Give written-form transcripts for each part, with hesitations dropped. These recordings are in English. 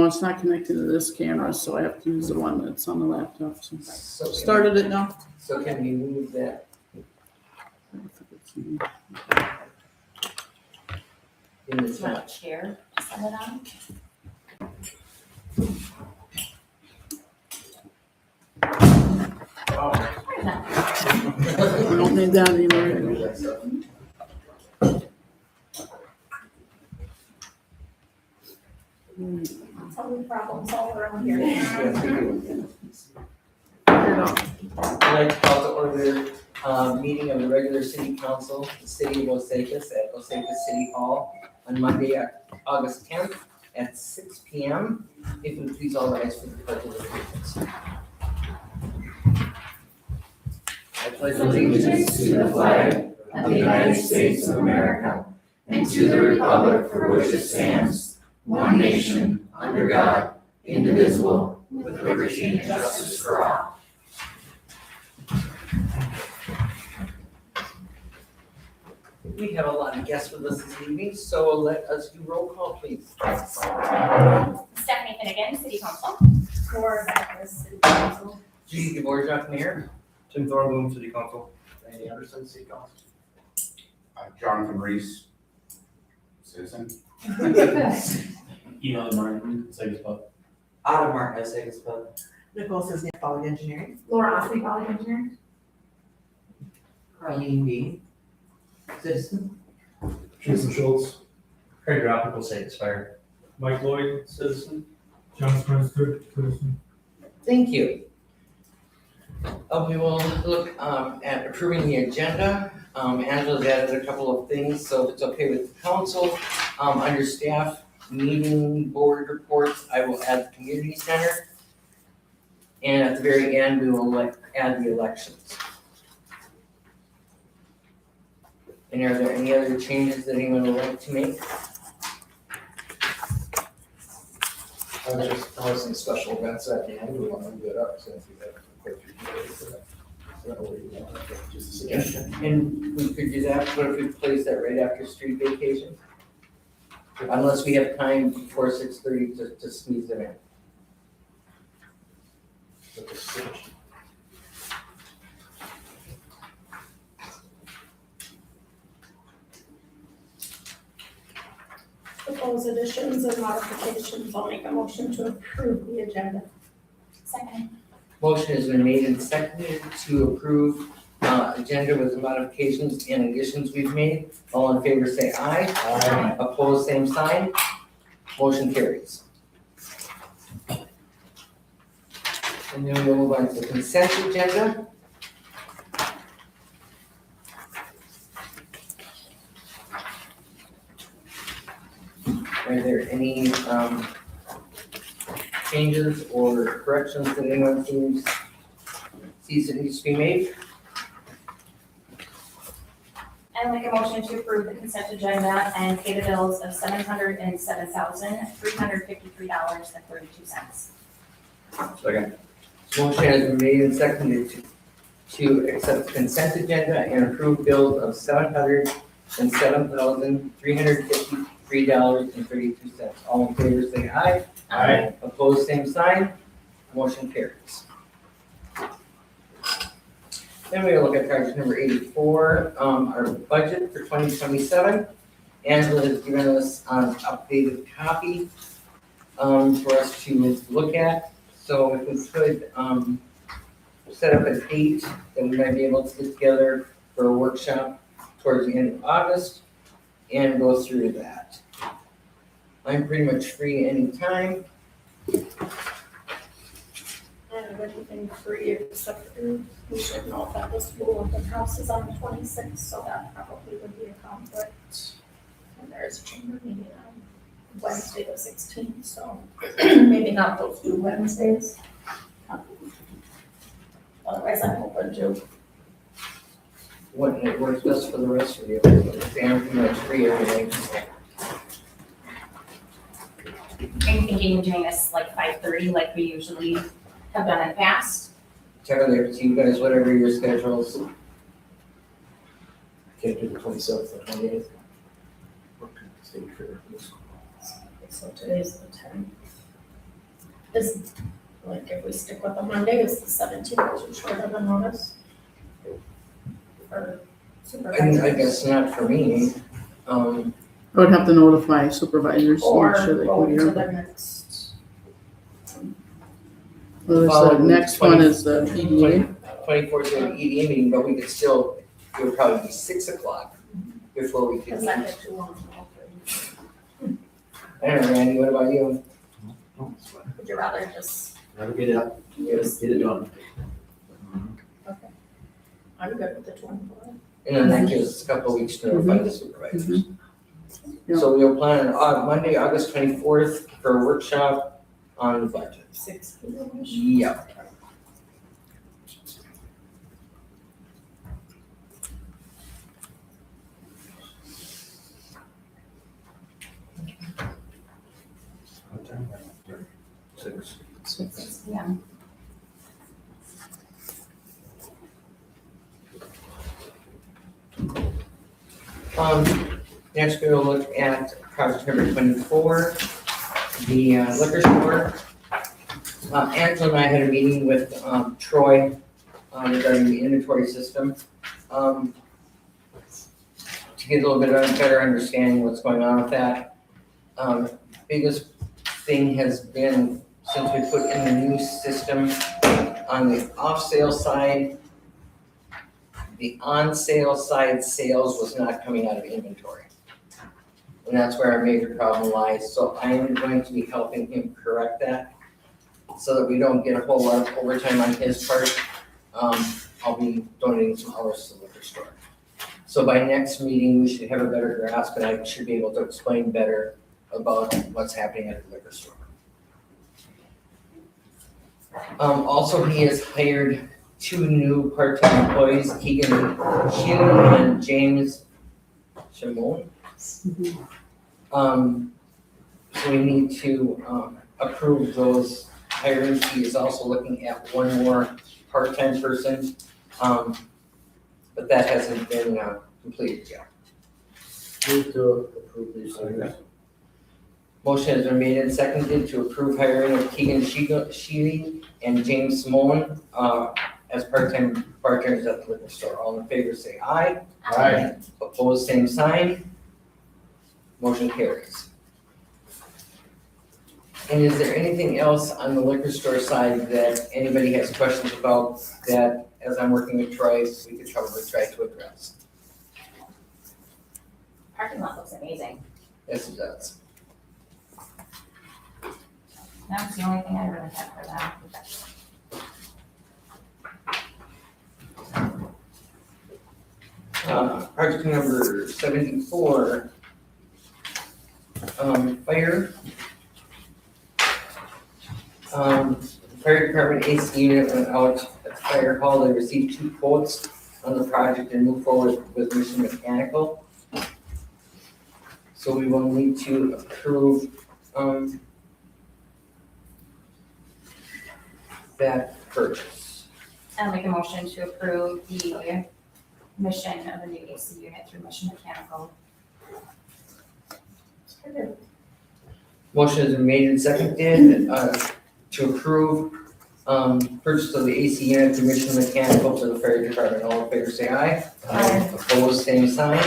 it's not connected to this camera, so I have to use the one that's on the laptop. So So started it now. So can we move that? In the It's not chat? a chair to set it on. Where's that? I don't need that anymore. That's how we problem solve around here. I'd like to call to order meeting of the regular city council, the city of Osakis at Osakis City Hall on Monday, August 10th at 6 p.m. If you would please all rise for the pledge of allegiance. I pledge allegiance to the flag of the United States of America and to the republic for which it stands, one nation, under God, indivisible, with liberty and justice for all. We have a lot of guests with us this evening, so let us do roll call, please. Stephanie Finnegan, City Council. Laura Beckers, City Council. Judy Dvorak, Mayor. Tim Thornbloom, City Council. Randy Anderson, City Council. Jonathan Reese, citizen. Email Martin, Osakis Pub. Adam Martin, Osakis Pub. Nicole says Quality Engineering. Laura Osby, Quality Engineering. Carleen Bean, citizen. Jason Schultz. Craig Droppick, Osakis Fire. Mike Lloyd, citizen. John Spencer, citizen. Thank you. We will look at approving the agenda. Angela's added a couple of things, so if it's okay with the council, under staff meeting board reports, I will add the community center. And at the very end, we will add the elections. And are there any other changes that anyone would like to make? I was in special events at the end, we want to move it up, so if we have quite a few people for that. So that way we want to, just a suggestion. And we could do that, what if we place that right after street vacation? Unless we have time before 6:30 to squeeze them in. With the suggestion. Proposed additions and modifications, I'll make a motion to approve the agenda. Second. Motion has been made and seconded to approve agenda with the modifications and additions we've made. All in favor say aye. Aye. Opposed, same sign. Motion carries. And then we'll move on to the consent agenda. Are there any changes or corrections that anyone sees that needs to be made? I'll make a motion to approve the consent agenda and pay the bills of $707,353.32. Second. Motion has been made and seconded to accept the consent agenda and approve bills of $707,353.32. All in favor say aye. Aye. Opposed, same sign. Motion carries. Then we will look at page number 84, our budget for 2027. Angela has given us an updated copy for us to look at. So if we could set up a date that we might be able to get together for a workshop towards the end of August and go through that. I'm pretty much free anytime. And everything free except for, we should know that the school of the house is on the 26th, so that probably would be a conflict. And there's a chamber meeting on Wednesday the 16th, so maybe not those 2 Wednesdays. Otherwise, I'm open to. What works best for the rest of you? I'm pretty much free every day. I'm thinking of doing this like 5:30 like we usually have done in the past. Entirely up to you guys, whatever your schedules. Can't do the 27th or 28th. Stay for this. So today's the 10th. Is, like, if we stick with the Monday, is the 17th too short of a notice? Or supervisors? I guess not for me. I would have to notify supervisors to Or make sure they go can to hear. the next, Well, there's the next one is the EDA. 24th is an EDA meeting, but we could still, it would probably be 6 o'clock before we could because meet. I had too long. I don't know, Randy, what about you? Would you rather just Never get it up, use, get it done. okay. I'm good with the 24th. And then that gives us a couple of weeks to notify the supervisors. Yeah. So we'll plan on Monday, August 24th for a workshop on the budget. 6 p.m. Yep. Six. 6 p.m. Next we'll look at project number 24, the liquor store. Angela and I had a meeting with Troy regarding the inventory system. To get a little bit of a better understanding what's going on with that. Biggest thing has been since we put in the new system on the off-sale side, the on-sale side sales was not coming out of inventory. And that's where our major problem lies. So I am going to be helping him correct that so that we don't get a whole lot of overtime on his part. I'll be donating some hours to the liquor store. So by next meeting, we should have a better grasp and I should be able to explain better about what's happening at the liquor store. Also, he has hired 2 new part-time employees, Keegan Sheehan and James Shimon. So we need to approve those hirings. He is also looking at 1 more part-time person, but that hasn't been completed yet. Move to approve these things. Motion has been made and seconded to approve hiring of Keegan Sheely and James Simone as part-time bartenders at the liquor store. All in favor say aye. Aye. Opposed, same sign. Motion carries. And is there anything else on the liquor store side that anybody has questions about that, as I'm working with Troy, we could probably try to address? Parking lot looks amazing. Yes, it does. That's the only thing I really have for that. Project number 74, fire. Fire department AC unit went out at the fire hall. They received 2 quotes on the project and moved forward with Mission Mechanical. So we will need to approve, that purchase. I'll make a motion to approve the mission of the new AC unit through Mission Mechanical. Motion has been made and seconded, to approve, purchase of the AC unit through Mission Mechanical for the fire department. All in favor say aye. Aye. Opposed, same sign.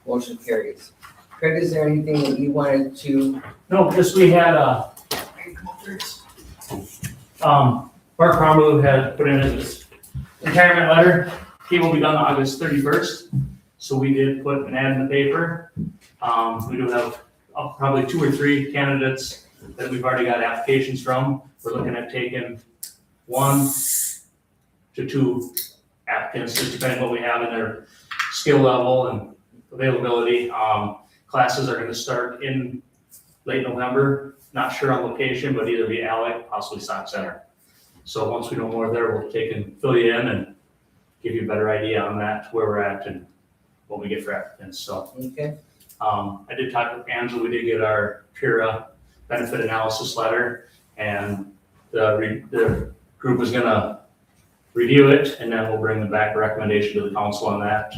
Motion carries. Craig, is there anything that you wanted to? No, because we had, Mark Cromwell had put in his retirement letter. He will be done August 31st. So we did put an ad in the paper. We do have probably 2 or 3 candidates that we've already got applications from. We're looking at taking 1 to 2 applicants, just depending what we have in their skill level and availability. Classes are gonna start in late November. Not sure on location, but either be Alec, possibly Sock Center. So once we know more there, we'll take and fill you in and give you a better idea on that, where we're at and what we get for applicants. So Okay. I did talk with Angela. We did get our PIRA benefit analysis letter, and the group is gonna review it, and then we'll bring them back a recommendation to the council on that,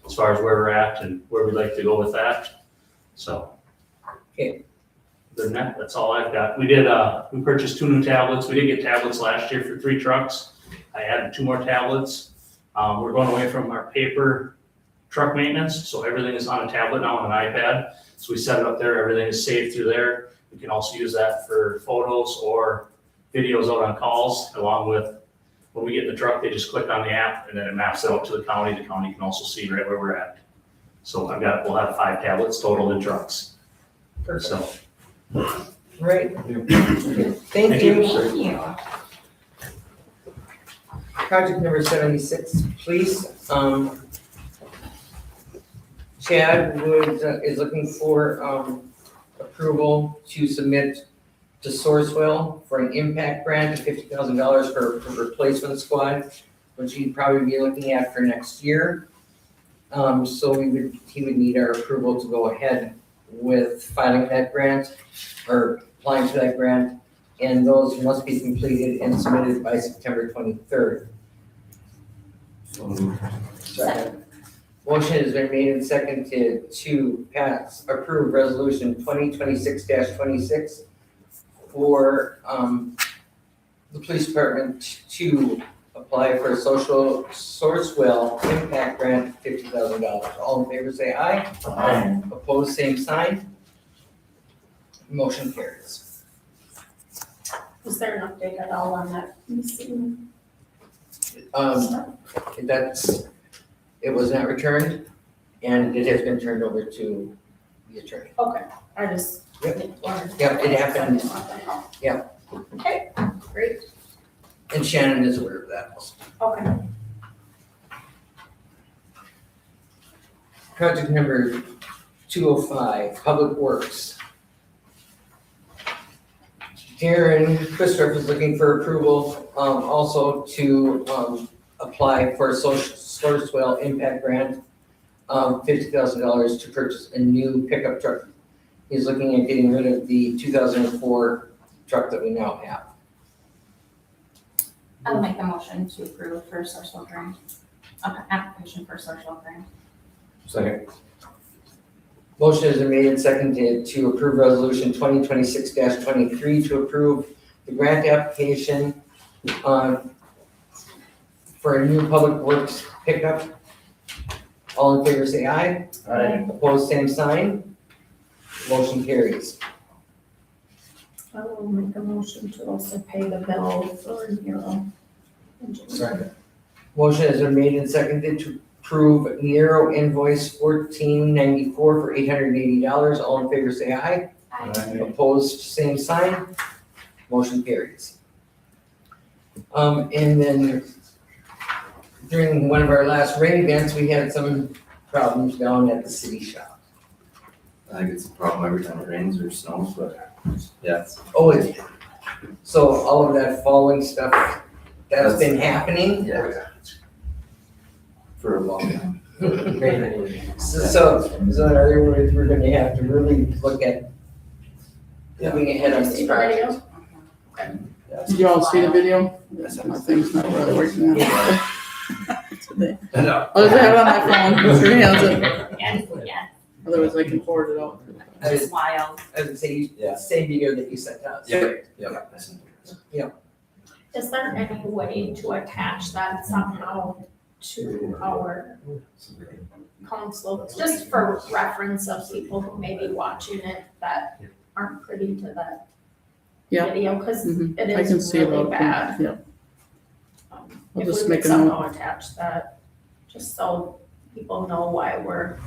as far as where we're at and where we'd like to go with that. So. than that, that's all I've got. We purchased 2 new tablets. We did get tablets last year for 3 trucks. I added 2 more tablets. We're going away from our paper truck maintenance, so everything is on a tablet now on an iPad. So we set it up there, everything is saved through there. We can also use that for photos or videos out on calls, along with when we get in the truck, they just click on the app and then it maps it out to the county. The county can also see right where we're at. So we'll have 5 tablets total in trucks. So. Right, thank Thank you. Thank you. Project number 76, please. Chad is looking for approval to submit to Sourcewell for an impact grant of $50,000 for replacement squad, which he'd probably be looking at for next year. So he would need our approval to go ahead with filing that grant or applying for that grant, and those must be completed and submitted by September 23rd. Second. Motion has been made and seconded to approve resolution 2026-26 for the police department to apply for a social Sourcewell impact grant of $50,000. All in favor say aye. Aye. Opposed, same sign. Motion carries. Is there an update at all on that missing Um, stuff? it was not returned, and it has been turned over to the attorney. Okay, I just. Yep. wondered. Yep, it happened. Yep. Okay, great, And Shannon is aware of that also. okay. Project number 205, Public Works. Darren Christopher is looking for approval, also to, apply for a Sourcewell impact grant, $50,000 to purchase a new pickup truck. He's looking at getting rid of the 2004 truck that we now have. I'll make a motion to approve for social grant. Okay, application for social grant. Second. Motion has been made and seconded to approve resolution 2026-23 to approve the grant application for a new public works pickup. All in favor say aye. Aye. Opposed, same sign. Motion carries. I will make a motion to also pay the bill for Nero. Second. Motion has been made and seconded to approve Nero invoice 1494 for $880. All in favor say aye. Aye. Opposed, same sign. Motion carries. And then during one of our last rain events, we had some problems down at the city shop. I think it's a problem every time it rains or snows, but yeah, it's Oh, so all of that falling stuff, that's been happening? yeah. For a long time. So in other words, we're gonna have to really look at moving ahead on this project. Did you all see the video? My thing's not really working out. Today. No. Oh, does it have it on my phone? Sure has it. Yeah, Otherwise I can forward it out. it's wild. I would say, Yeah. same video that you sent us. Yep. Is there any way to attach that somehow to our council, just for reference of people who may be watching it that aren't privy to that Yeah. video, because Mhm. it I can is see really about bad. that. Yeah. I'll If just we make could a note. somehow attach that, just so people know why we're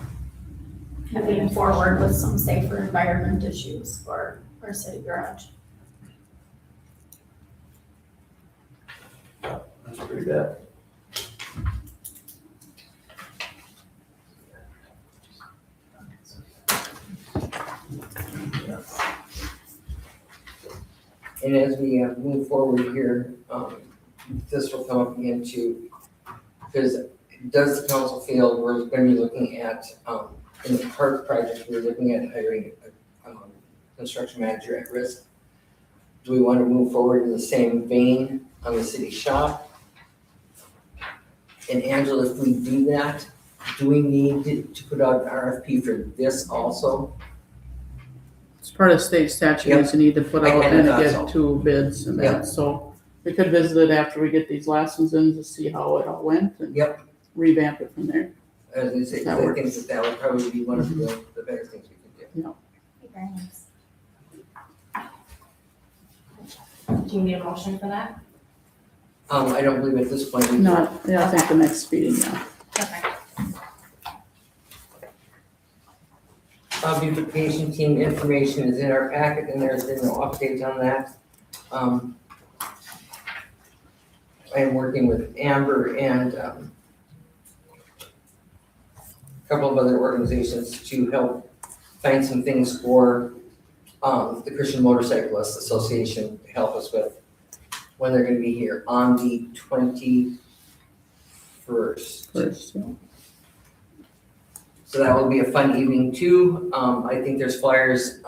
moving forward with some safer environment issues for our city garage. That's pretty bad. And as we move forward here, this will come up again too, because does the council feel we're going to be looking at, in the park project, we're looking at hiring a construction manager at risk? Do we want to move forward in the same vein on the city shop? And Angela, if we do that, do we need to put out an RFP for this also? It's part of state statute is you need to put I out kinda and thought get so. 2 bids and Yep. that, so we could visit it after we get these last ones in to see how it all went and Yep. revamp it from there. As I say, 'cause That I works. think that would probably be one of the better things we could do. Very nice. Do you need a motion for that? I don't believe at this point we can. Not, yeah, I think the next meeting, yeah. Okay. Beautification team information is in our packet and there's been no update on that. I am working with Amber and, a couple of other organizations to help find some things for, the Christian Motorcyclists Association to help us with when they're gonna be here on the 21st. First, yeah. So that will be a fun evening too. I think there's flyers,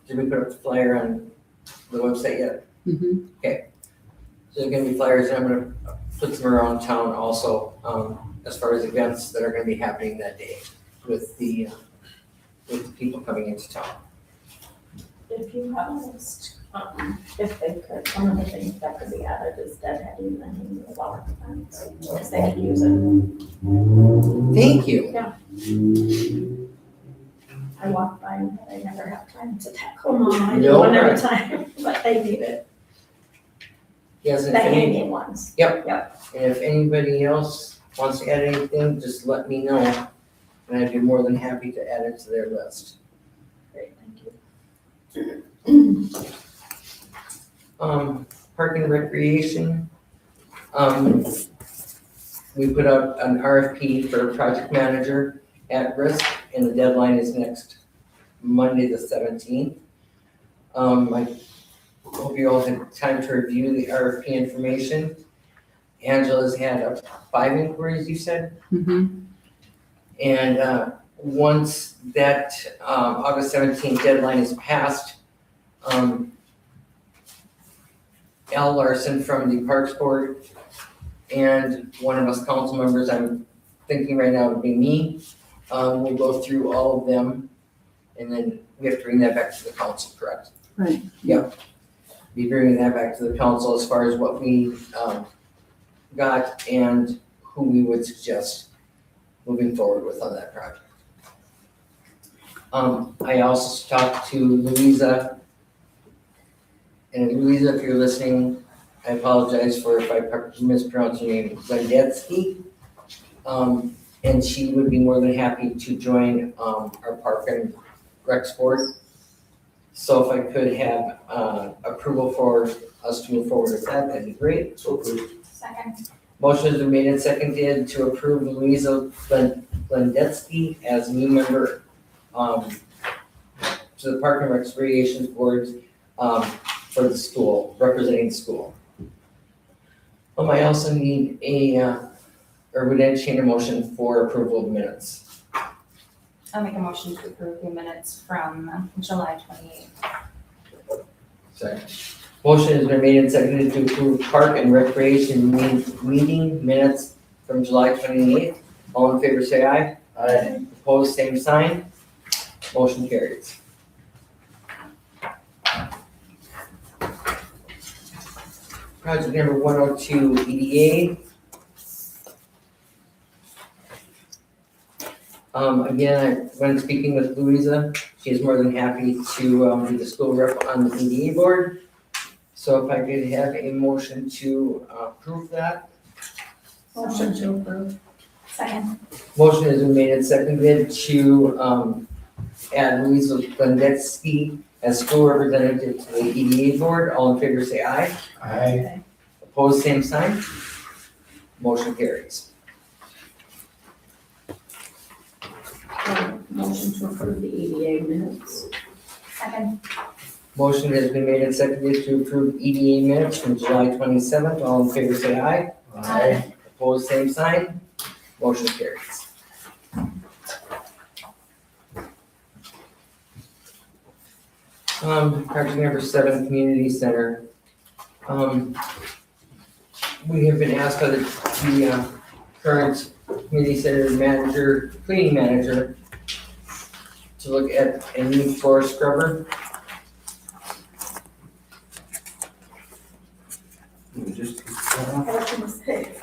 did we put up the flyer on the website yet? Mhm. So there's gonna be flyers and I'm gonna put some around town also, as far as events that are gonna be happening that day with the people coming into town. If you have a list, if they could, one of the things that could be added is deadheading and the flower plants, because they could use it. Thank you. I walk by and I never have time to tackle them all, I do No, one at right. a time, but they need it, Yes, the and if any, hanging ones. and if anybody else wants to add anything, just let me know. And I'd be more than happy to add it to their list. Great, thank you. Park and recreation. We put out an RFP for a project manager at risk, and the deadline is next Monday, the 17th. I hope you all had time to review the RFP information. Angela's had 5 inquiries, you said? Mhm. And once that August 17th deadline is passed, Al Larson from the Parks Board and one of us council members, I'm thinking right now would be me, we'll go through all of them and then we have to bring that back to the council, correct? Right. Be bringing that back to the council as far as what we got and who we would suggest moving forward with on that project. I also talked to Louisa. And Louisa, if you're listening, I apologize for if I mispronounce your name, Zendetsky. And she would be more than happy to join our Park and Recs Board. So if I could have approval for us to move forward with that, that'd be great. So approved. Second. Motion has been made and seconded to approve Louisa Glendetsky as a new member to the Park and Recreation Board for the school, representing the school. I also need or would entertain a motion for approval of minutes. I'll make a motion to approve the minutes from July 28th. Second. Motion has been made and seconded to approve Park and Recreation meeting minutes from July 28th. All in favor, say aye. Aye. Opposed, same sign. Motion carries. Project number 102, EDA. Again, when speaking with Louisa, she is more than happy to be the school rep on the EDA board. So if I could have a motion to approve that. Motion to approve. Second. Motion has been made and seconded to add Louisa Glendetsky as school representative to the EDA board. All in favor, say aye. Aye. Opposed, same sign. Motion carries. Motion to approve the EDA minutes. Second. Motion has been made and seconded to approve EDA minutes from July 27th. All in favor, say aye. Aye. Opposed, same sign. Motion carries. Project number 7, community center. We have been asked by the current community center manager, cleaning manager, to look at a new floor scrubber. Just, I was gonna say.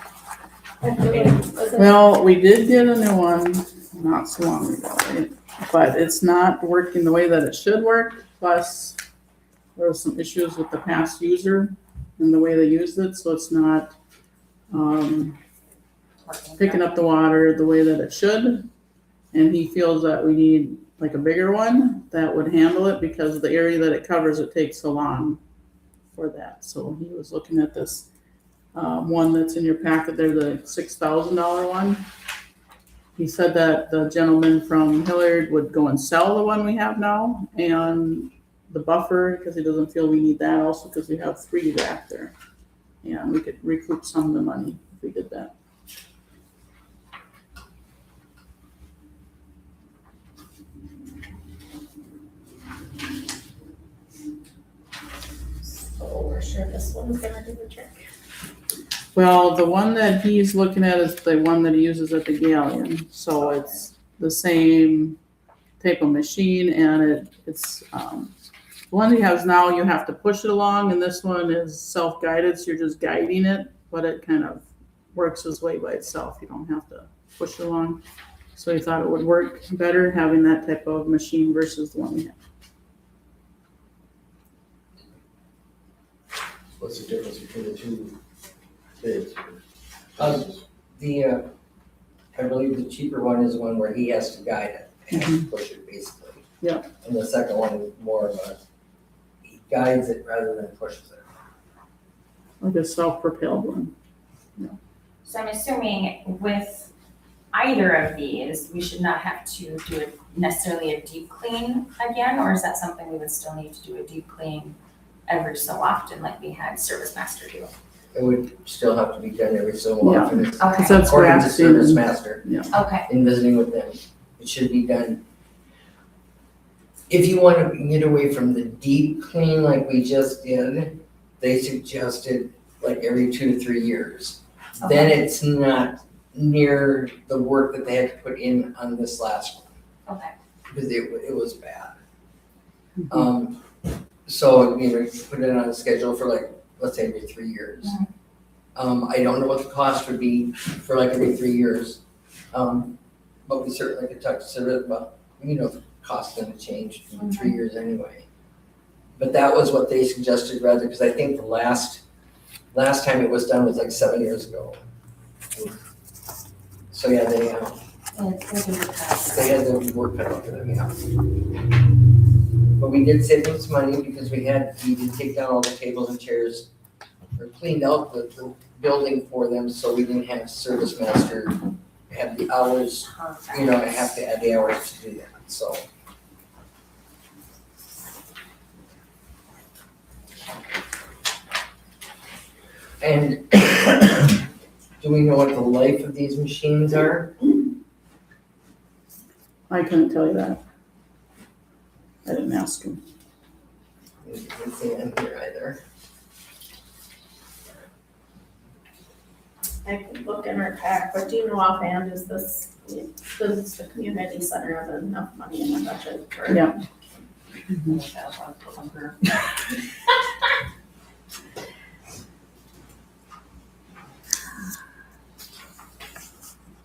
I feel like, was it- Well, we did get a new one not so long ago, right? But it's not working the way that it should work, plus there was some issues with the past user and the way they used it, so it's not, picking up the water the way that it should. And he feels that we need like a bigger one that would handle it because the area that it covers, it takes so long for that. So he was looking at this, one that's in your packet there, the $6,000 one. He said that the gentleman from Hilliard would go and sell the one we have now and the buffer, because he doesn't feel we need that also because we have 3 back there. And we could recoup some of the money if we did that. So we're sure this one's gonna do the trick. Well, the one that he's looking at is the one that he uses at the Galleon, so it's the same type of machine and it's, the one he has now, you have to push it along and this one is self-guided, so you're just guiding it, but it kind of works its way by itself. You don't have to push it along. So he thought it would work better having that type of machine versus the one we have. What's the difference between the two bids? I believe the cheaper one is one where he has to guide it and push it basically. Yeah. And the second one is more of a, he guides it rather than pushes it. Like a self-propelled one. So I'm assuming with either of these, we should not have to do necessarily a deep clean again, or is that something we would still need to do a deep clean every so often, like we had Service Master do? It would still have to be done every so Yeah. often. Okay, Because that's According to grassy Service and- Master, okay, in visiting with them, it should be done. If you want to get away from the deep clean like we just did, they suggested like every 2 to 3 years. Then it's not near the work that they had to put in on this last one, okay. because it was bad. So, put it on a schedule for like, let's say every 3 years. I don't know what the cost would be for like every 3 years. But we certainly could talk to Civic about, the cost gonna change in 3 years anyway. But that was what they suggested rather, because I think the last time it was done was like 7 years ago. So yeah, they had the work cut out for them, yeah. But we did save them some money because we did take down all the tables and chairs, or cleaned out the building for them, so we didn't have Service Master have the hours, I have to add the hours to do that, so. And do we know what the life of these machines are? I couldn't tell you that. I didn't ask him. You can see in here either. I could look in our pack, but do you know offhand, does the community center have enough money in the budget for? Yeah.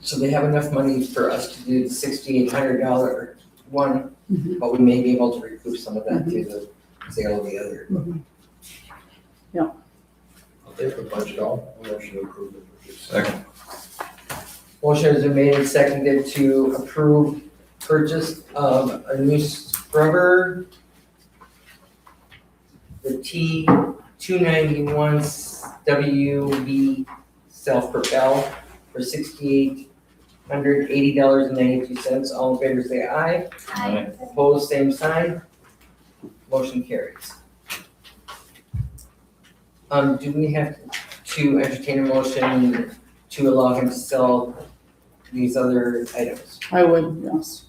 So they have enough money for us to do the $6,800 one, Mhm. but we may be able to recoup some of that through the sale of the other. I'll take the budget all, motion to approve the purchase. second. Motion has been made and seconded to approve purchase of a new scrubber, the T291 WB self-propel for $6,880.92. All in favor say aye. Aye. Opposed, same sign. Motion carries. Do we have to entertain a motion to allow him to sell these other items? I would, yes.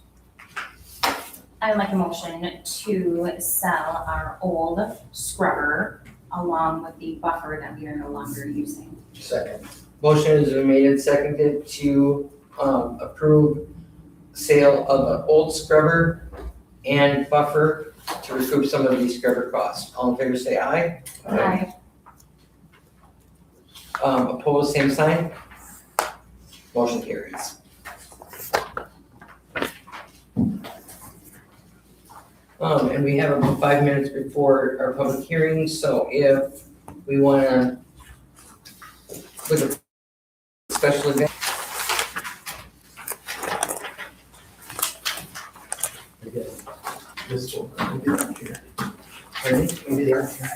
I would like a motion to sell our old scrubber along with the buffer that we are no longer using. Second. Motion has been made and seconded to approve sale of an old scrubber and buffer to recoup some of these scrubber costs. All in favor say aye. Aye. Opposed, same sign. Motion carries. And we have about 5 minutes before our public hearing, so if we wanna, with a special event. This one, maybe around here. Pardon? Maybe they are here.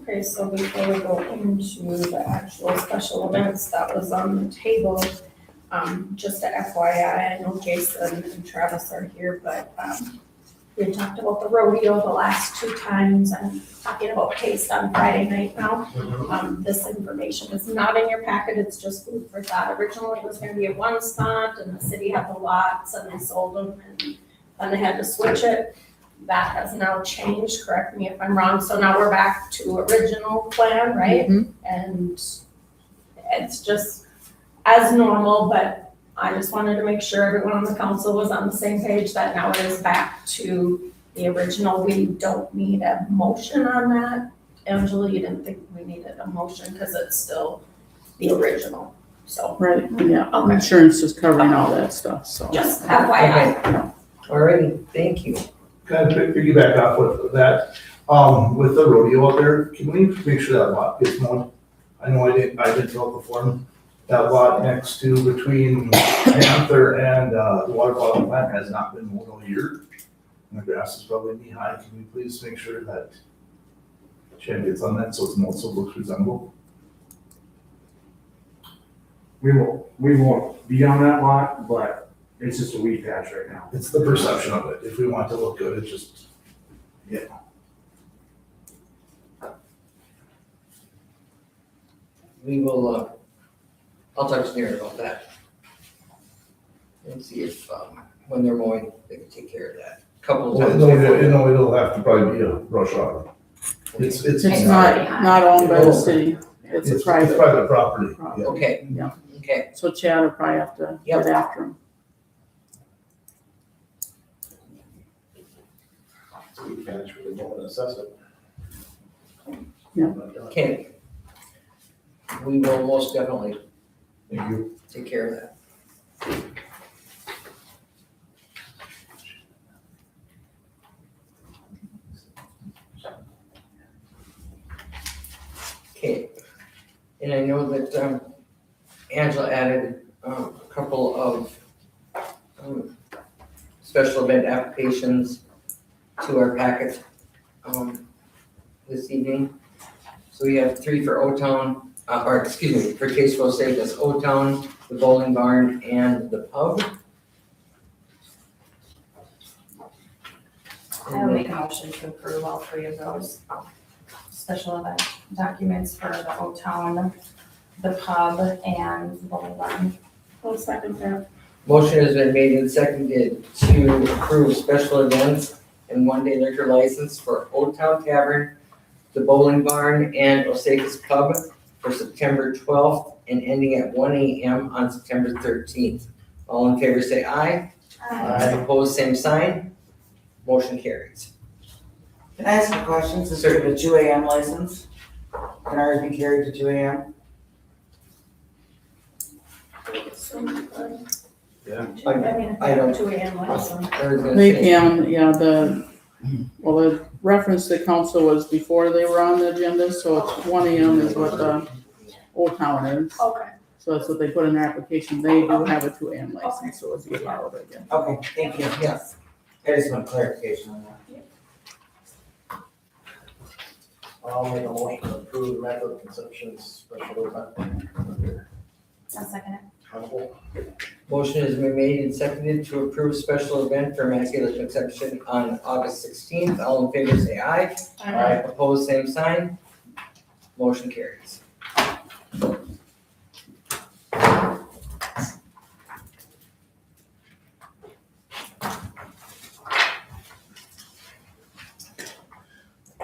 Okay, so before we go into the actual special events that was on the table, just a FYI, I know Jason and Travis are here, but, we had talked about the rodeo the last 2 times, and talking about taste on Friday night now. This information is not in your packet, it's just food for thought. Originally, it was gonna be at one spot, and the city had the lots, and they sold them, and then they had to switch it. That has now changed, correct me if I'm wrong, so now we're back to original plan, right? And it's just as normal, but I just wanted to make sure everyone on the council was on the same page that now it is back to the original. We don't need a motion on that. Angela, you didn't think we needed a motion because it's still the original, so Right, yeah, Okay. insurance is covering all that stuff, so. just FYI. Alrighty, thank you. Kind of piggyback off with that, with the rodeo out there, can we make sure that lot gets mowed? I know I did fill out the form, that lot next to between Panther and, the water bottle plant has not been mowed all year. And the grass is probably knee high, can we please make sure that Chad gets on that so it's mowed, so it looks presentable? We won't be on that lot, but it's just a weed patch right now. It's the perception of it, if we want it to look good, it's just, yeah. We will, I'll talk to Darren about that. And see if, when they're mowing, they can take care of that. Couple of times. No, it'll have to probably be a brush hog. It's It's not owned by the city, it's a It's private, private property, yeah. Okay. Yeah. Okay, so Chad will probably have to Yep. get after him. We can actually go and assess it. Yeah. okay. We will most definitely Thank you. take care of that. Okay, and I know that, Angela added, a couple of, special event applications to our packet, this evening. So we have 3 for O-Town, for Case Osakis, O-Town, the Bowling Barn, and the pub. I will make a motion to approve all 3 of those special event documents for the O-Town, the pub, and the bowling barn. One second there. Motion has been made and seconded to approve special events and 1-day liquor license for Old Town Tavern, the Bowling Barn, and Osakis Pub for September 12th and ending at 1 a.m. on September 13th. All in favor say aye. Opposed, same sign. Motion carries. Can I ask a question, since we have a 2 AM license? Can ours be carried to 2 AM? Yeah. I don't- 2 AM license. I was gonna They say- can, yeah, the reference to council was before they were on the agenda, so it's 1 AM is what the Old Town is. Okay. So that's what they put in their application, they do have a 2 AM license, so it'd be allowed again. Okay, thank you. Yes. I just want clarification on that. I'll make a motion to approve the method of conception special event. I'll second it. Council. Motion has been made and seconded to approve special event for Immaculate Conception on August 16th. All in favor say aye. Opposed, same sign. Motion carries.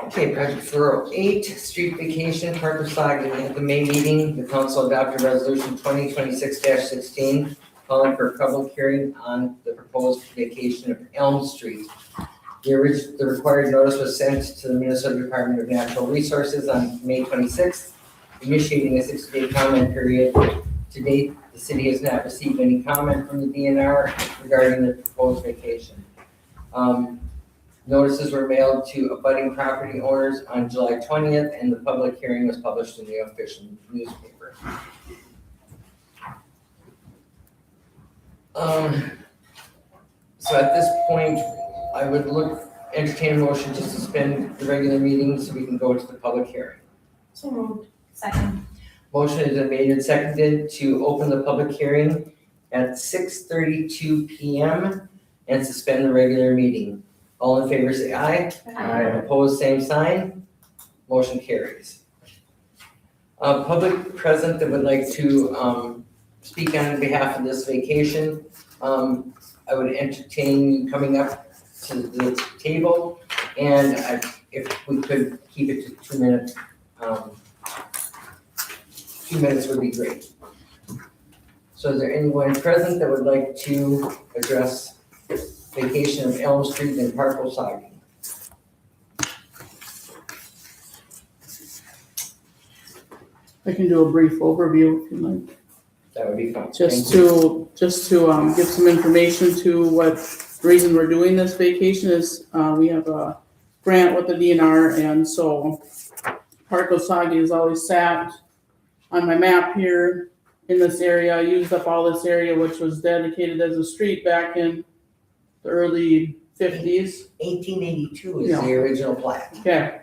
Okay, project 408, street vacation, Park Osakis. At the May meeting, the council adopted resolution 2026-16, calling for a public hearing on the proposed vacation of Elm Street. The required notice was sent to the Minnesota Department of Natural Resources on May 26th, initiating a 60-day comment period. To date, the city has not received any comment from the DNR regarding the proposed vacation. Notices were mailed to abutting property owners on July 20th, and the public hearing was published in the official newspaper. So at this point, I would entertain a motion to suspend the regular meeting so we can go to the public hearing. So moved. Second. Motion has been made and seconded to open the public hearing at 6:32 PM and suspend the regular meeting. All in favor say aye. Aye. Opposed, same sign. Motion carries. Public present that would like to speak on behalf of this vacation, I would entertain you coming up to the table, and if we could keep it to 2 minutes, 2 minutes would be great. So is there anyone present that would like to address vacation of Elm Street and Park Osakis? I can do a brief overview if you like. That would be fine. Just Thank you. to give some information to what the reason we're doing this vacation is, we have a grant with the DNR, and so Park Osakis has always sat on my map here in this area. I used up all this area, which was dedicated as a street back in the early 50s. 1882 is Yeah. the original plat. Okay.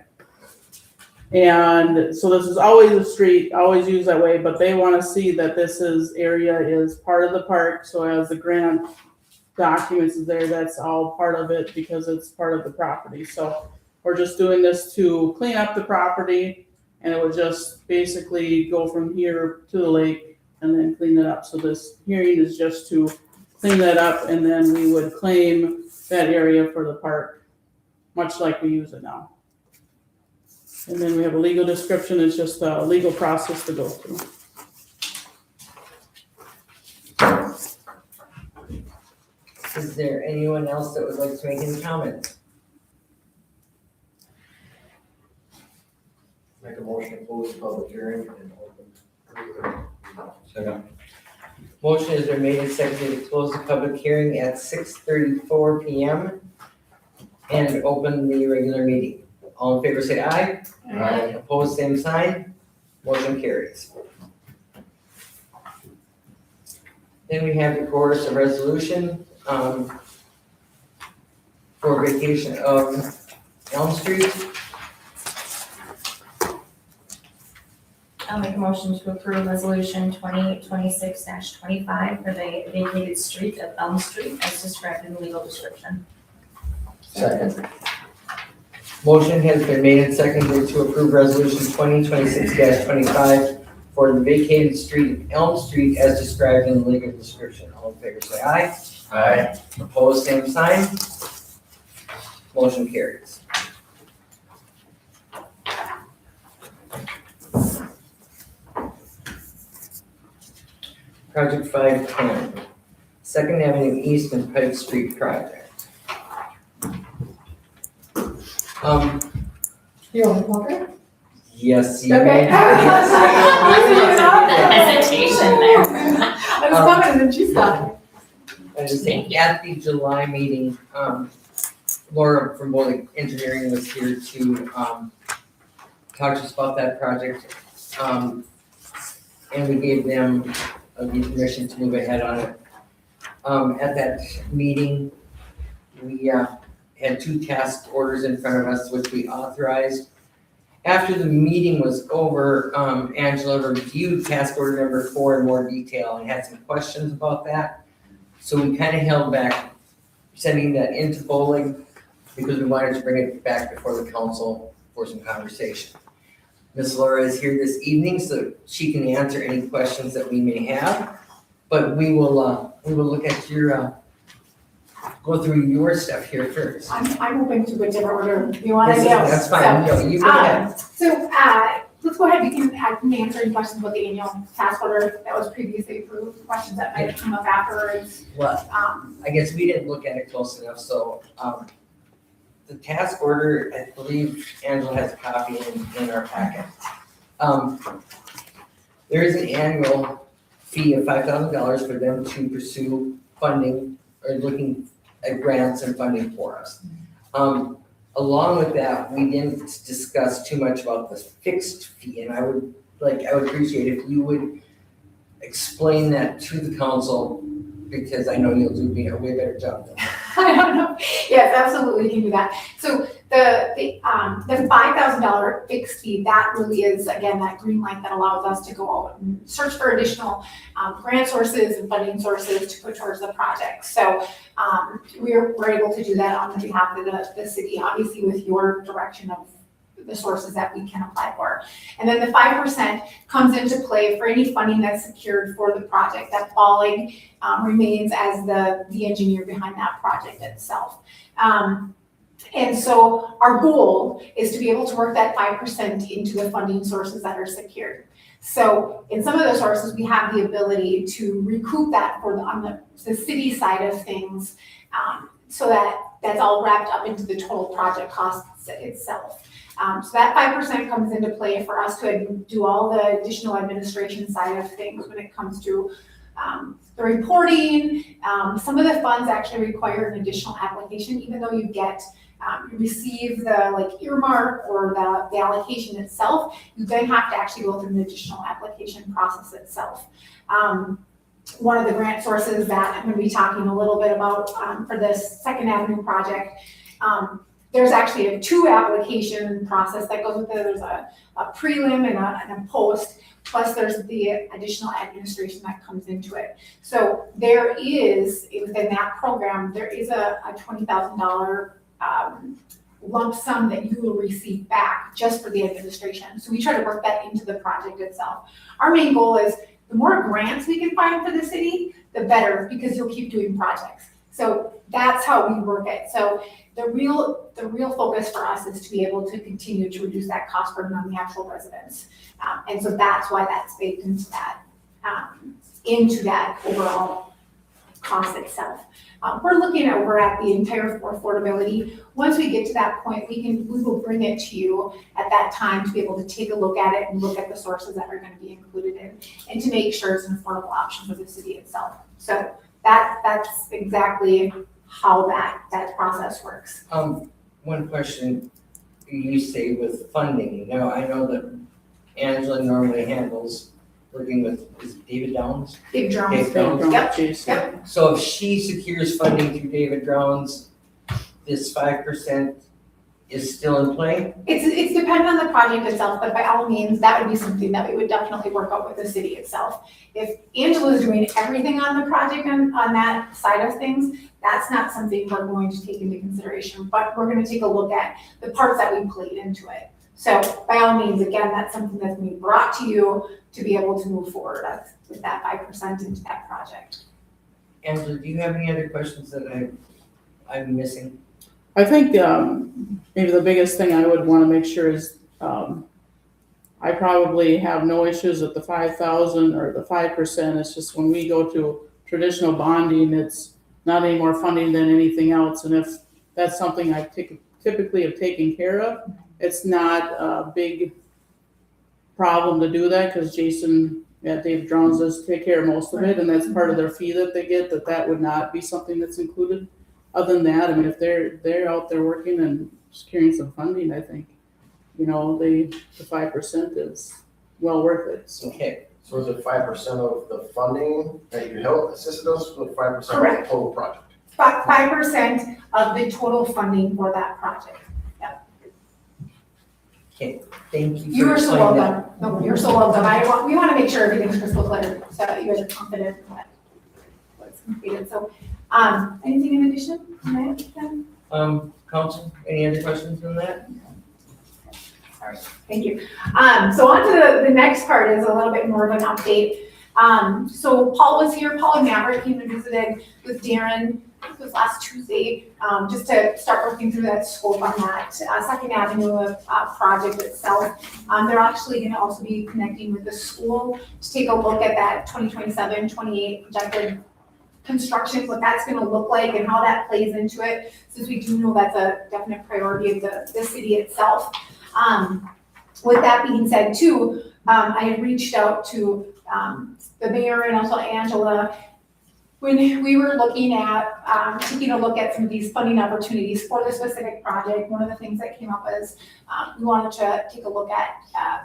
And so this is always a street, always used that way, but they want to see that area is part of the park. So as the grant documents is there, that's all part of it because it's part of the property. So we're just doing this to clean up the property, and it would just basically go from here to the lake and then clean it up. So this hearing is just to clean that up, and then we would claim that area for the park, much like we use it now. And then we have a legal description. It's just a legal process to go through. Is there anyone else that would like to make any comments? Make a motion to close the public hearing and open. Second. Motion has been made and seconded to close the public hearing at 6:34 PM and open the regular meeting. All in favor say aye. Aye. Opposed, same sign. Motion carries. Then we have, of course, a resolution for vacation of Elm Street. I'll make a motion to approve resolution 2026-25 for the vacated street of Elm Street as described in the legal description. Second. Motion has been made and seconded to approve resolution 2026-25 for the vacated street of Elm Street as described in the legal description. All in favor say aye. Aye. Opposed, same sign. Motion carries. Project 510, Second Avenue East and Pike Street project. You want to walk it? Yes, you Okay. may. Hesitation there. I was coming and then she stopped. I just think at the July meeting, Laura from Bowling Engineering was here to talk to us about that project. And we gave them the permission to move ahead on it. At that meeting, we had 2 task orders in front of us, which we authorized. After the meeting was over, Angela reviewed task order number 4 in more detail and had some questions about that. So we kind of held back sending that into Bowling because we wanted to bring it back before the council for some conversation. Ms. Laura is here this evening, so she can answer any questions that we may have. But we will look at your, go through your stuff here first. I'm hoping to whichever order you want to go. That's fine, no, you go ahead. So, let's go ahead, we can answer any questions about the annual task order that was previously approved, questions that might come up afterwards. Well, I guess we didn't look at it close enough, so, the task order, I believe Angela has a copy in our packet. There is an annual fee of $5,000 for them to pursue funding or looking at grants and funding for us. Along with that, we didn't discuss too much about the fixed fee, and I would appreciate if you would explain that to the council, because I know you'll do a way better job than that. I don't know. Yes, absolutely, we can do that. So the $5,000 fixed fee, that really is, again, that green light that allows us to go out and search for additional grant sources and funding sources to put towards the project. So we're able to do that on behalf of the city, obviously with your direction of the sources that we can apply for. And then the 5% comes into play for any funding that's secured for the project. That falling remains as the engineer behind that project itself. And so our goal is to be able to work that 5% into the funding sources that are secured. So in some of those sources, we have the ability to recoup that on the city side of things, so that's all wrapped up into the total project cost itself. So that 5% comes into play for us to do all the additional administration side of things when it comes to the reporting. Some of the funds actually require an additional application, even though you receive the earmark or the allocation itself, you then have to actually go through an additional application process itself. One of the grant sources that I'm going to be talking a little bit about for this Second Avenue project, there's actually a 2 application process that goes with it. There's a prelim and a post, plus there's the additional administration that comes into it. So there is, within that program, there is a $20,000 lump sum that you will receive back just for the administration. So we try to work that into the project itself. Our main goal is the more grants we can find for the city, the better, because you'll keep doing projects. So that's how we work it. So the real focus for us is to be able to continue to reduce that cost burden on the actual residents. And so that's why that's baked into that overall cost itself. We're looking over at the entire affordability. Once we get to that point, we will bring it to you at that time to be able to take a look at it and look at the sources that are going to be included in, and to make sure it's an affordable option for the city itself. So that's exactly how that process works. One question, you say with funding, I know that Angela normally handles working with, is it David Downs? Big drones. Dave Downs. Yep. So if she secures funding through David Downs, this 5% is still in play? It's dependent on the project itself, but by all means, that would be something that we would definitely work out with the city itself. If Angela is doing everything on the project on that side of things, that's not something we're going to take into consideration, but we're going to take a look at the parts that we played into it. So by all means, again, that's something that's going to be brought to you to be able to move forward with that 5% into that project. Angela, do you have any other questions that I'm missing? I think maybe the biggest thing I would want to make sure is I probably have no issues with the 5,000 or the 5%. It's just when we go to traditional bonding, it's not any more funding than anything else. And if that's something I typically have taken care of, it's not a big problem to do that, because Jason at David Drones does take care of most of it, and that's part of their fee that they get, that would not be something that's included. Other than that, I mean, if they're out there working and securing some funding, I think, the 5% is well worth it. So. Okay. So is it 5% of the funding that you help assist us with, 5% of the Correct. total project? 5% of the total funding for that project. Okay, thank you. You are so welcome. No, you're so welcome. We want to make sure everything's crystal clear so that you guys are confident that what's completed. So, anything in addition on that? Council, any other questions on that? Thank you. So on to the next part is a little bit more of an update. So Paul was here, Paul and Maverick came and visited with Darren, I think it was last Tuesday, just to start working through that scope on that Second Avenue project itself. They're actually gonna also be connecting with the school to take a look at that 2027, 28 projected construction, what that's gonna look like and how that plays into it, since we do know that's a definite priority of the city itself. With that being said too, I had reached out to the mayor and also Angela when we were looking at taking a look at some of these funding opportunities for the specific project. One of the things that came up is we wanted to take a look at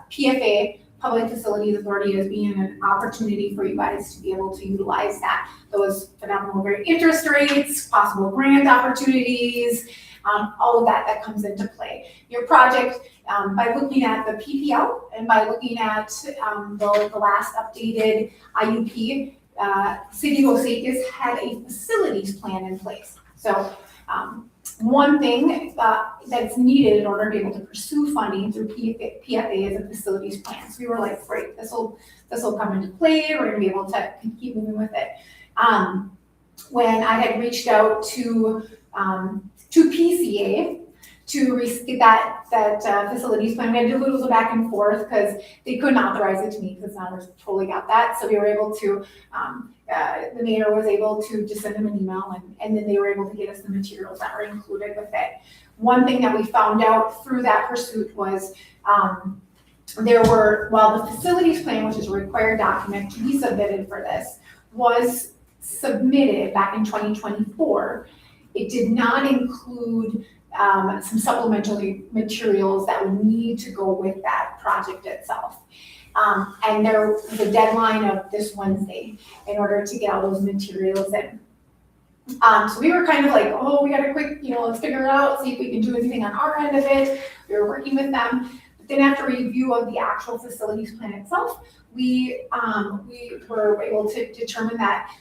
PFA, Public Facilities Authority, as being an opportunity for you guys to be able to utilize that. Those phenomenal great interest rates, possible grant opportunities, all of that comes into play. Your project, by looking at the PPL and by looking at the last updated IUP, City of Osakis had a facilities plan in place. So one thing that's needed in order to be able to pursue funding through PFA is a facilities plan. So we were like, great, this will come into play. We're gonna be able to keep moving with it. When I had reached out to PCA to get that facilities plan, we had to do a little back and forth because they couldn't authorize it to me because I totally got that. So we were able to, the mayor was able to just send them an email and then they were able to get us the materials that were included with it. One thing that we found out through that pursuit was while the facilities plan, which is a required document to be submitted for this, was submitted back in 2024, it did not include some supplementary materials that would need to go with that project itself. And there was a deadline of this Wednesday in order to get all those materials in. So we were kind of like, oh, we got a quick, let's figure it out, see if we can do anything on our end of it. We were working with them. But then after review of the actual facilities plan itself, we were able to determine that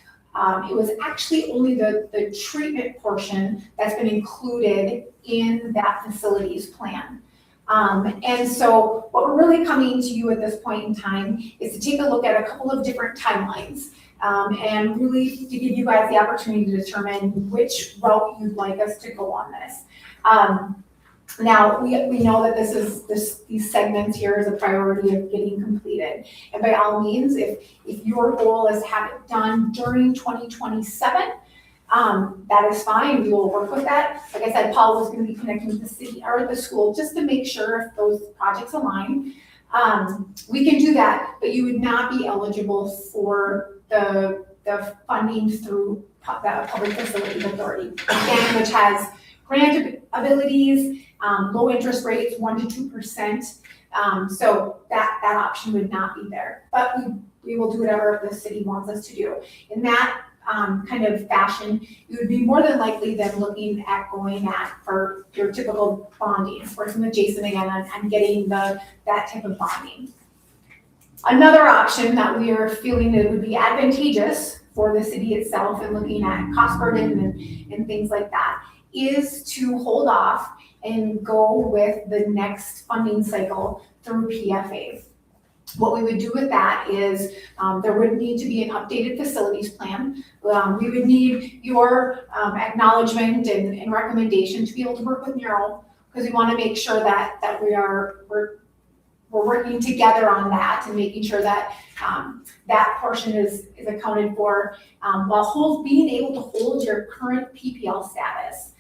it was actually only the treatment portion that's been included in that facilities plan. And so what we're really coming to you at this point in time is to take a look at a couple of different timelines and really to give you guys the opportunity to determine which route you'd like us to go on this. Now, we know that these segments here is a priority of getting completed. And by all means, if your goal is to have it done during 2027, that is fine. We will work with that. Like I said, Paul was going to be connecting with the city or the school just to make sure if those projects align. We can do that, but you would not be eligible for the funding through the Public Facilities Authority, again, which has grant abilities, low interest rates, 1% to 2%. So that option would not be there. But we will do whatever the city wants us to do. In that kind of fashion, you would be more than likely then looking at going for your typical bonding, working with Jason again on getting that type of bonding. Another option that we are feeling that would be advantageous for the city itself and looking at cost burden and things like that is to hold off and go with the next funding cycle through PFA. What we would do with that is there would need to be an updated facilities plan. We would need your acknowledgement and recommendation to be able to work with Mural, because we want to make sure that we're working together on that and making sure that that portion is accounted for while being able to hold your current PPL status.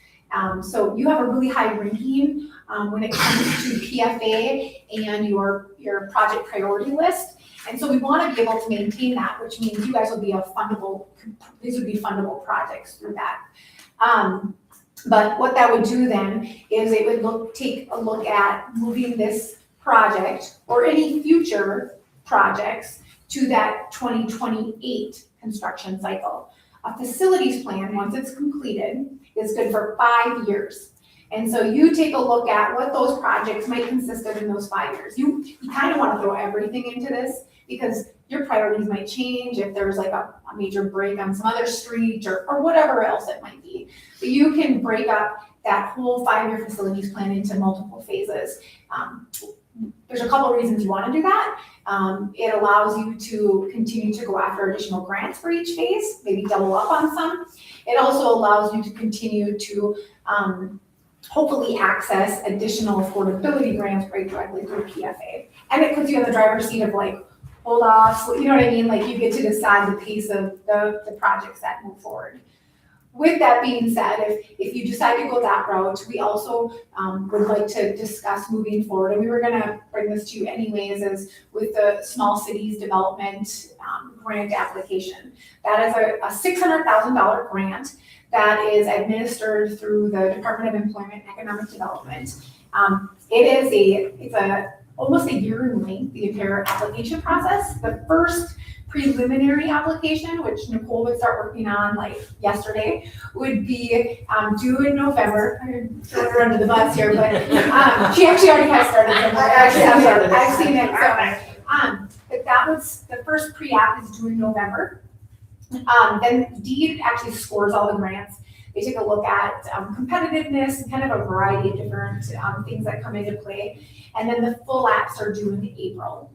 So you have a really high ranking when it comes to PFA and your project priority list. And so we want to be able to maintain that, which means you guys will be these would be fundable projects through that. But what that would do then is it would take a look at moving this project or any future projects to that 2028 construction cycle. A facilities plan, once it's completed, is good for 5 years. And so you take a look at what those projects might consist of in those 5 years. You kind of want to throw everything into this because your priorities might change if there's like a major break on some other street or whatever else it might be. But you can break up that whole 5-year facilities plan into multiple phases. there's a couple reasons you wanna do that. It allows you to continue to go after additional grants for each phase, maybe double up on some. It also allows you to continue to, hopefully access additional affordability grants right directly through PFA. And it puts you in the driver's seat of like, hold off, you know what I mean? Like you get to decide the pace of the projects that move forward. With that being said, if you decide to go that route, we also would like to discuss moving forward, and we were gonna bring this to you anyways, is with the small cities development grant application. That is a $600,000 grant that is administered through the Department of Employment and Economic Development. It's almost a year in length, the entire application process. The first preliminary application, which Nicole would start working on like yesterday, would be due in November. I'm throwing her under the bus here, but she actually already has started. I've seen it. So, but that was the first pre-app is due in November. Then DEED actually scores all the grants. They take a look at competitiveness and kind of a variety of different things that come into play. And then the full apps are due in April.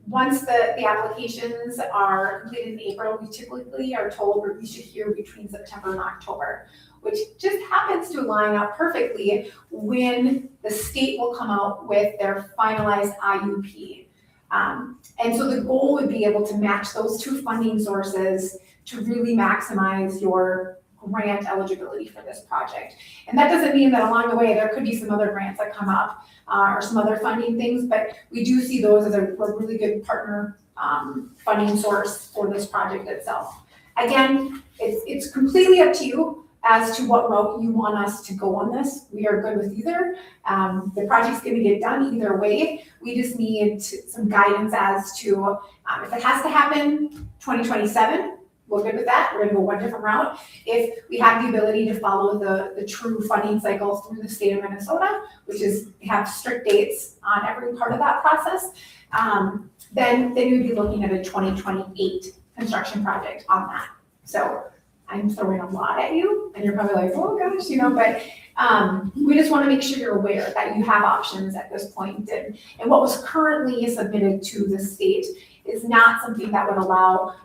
Once the applications are completed in April, we typically are told we should hear between September and October, which just happens to line up perfectly when the state will come out with their finalized IUP. And so the goal would be able to match those two funding sources to really maximize your grant eligibility for this project. And that doesn't mean that along the way there could be some other grants that come up or some other funding things, but we do see those as a really good partner funding source for this project itself. Again, it's completely up to you as to what route you want us to go on this. We are good with either. The project's gonna get done either way. We just need some guidance as to if it has to happen 2027, we're good with that. We're gonna go one different route. If we have the ability to follow the true funding cycle through the state of Minnesota, which is have strict dates on every part of that process, then we'd be looking at a 2028 construction project on that. So I'm throwing a lot at you, and you're probably like, oh gosh, but we just want to make sure you're aware that you have options at this point. And what was currently submitted to the state is not something that would allow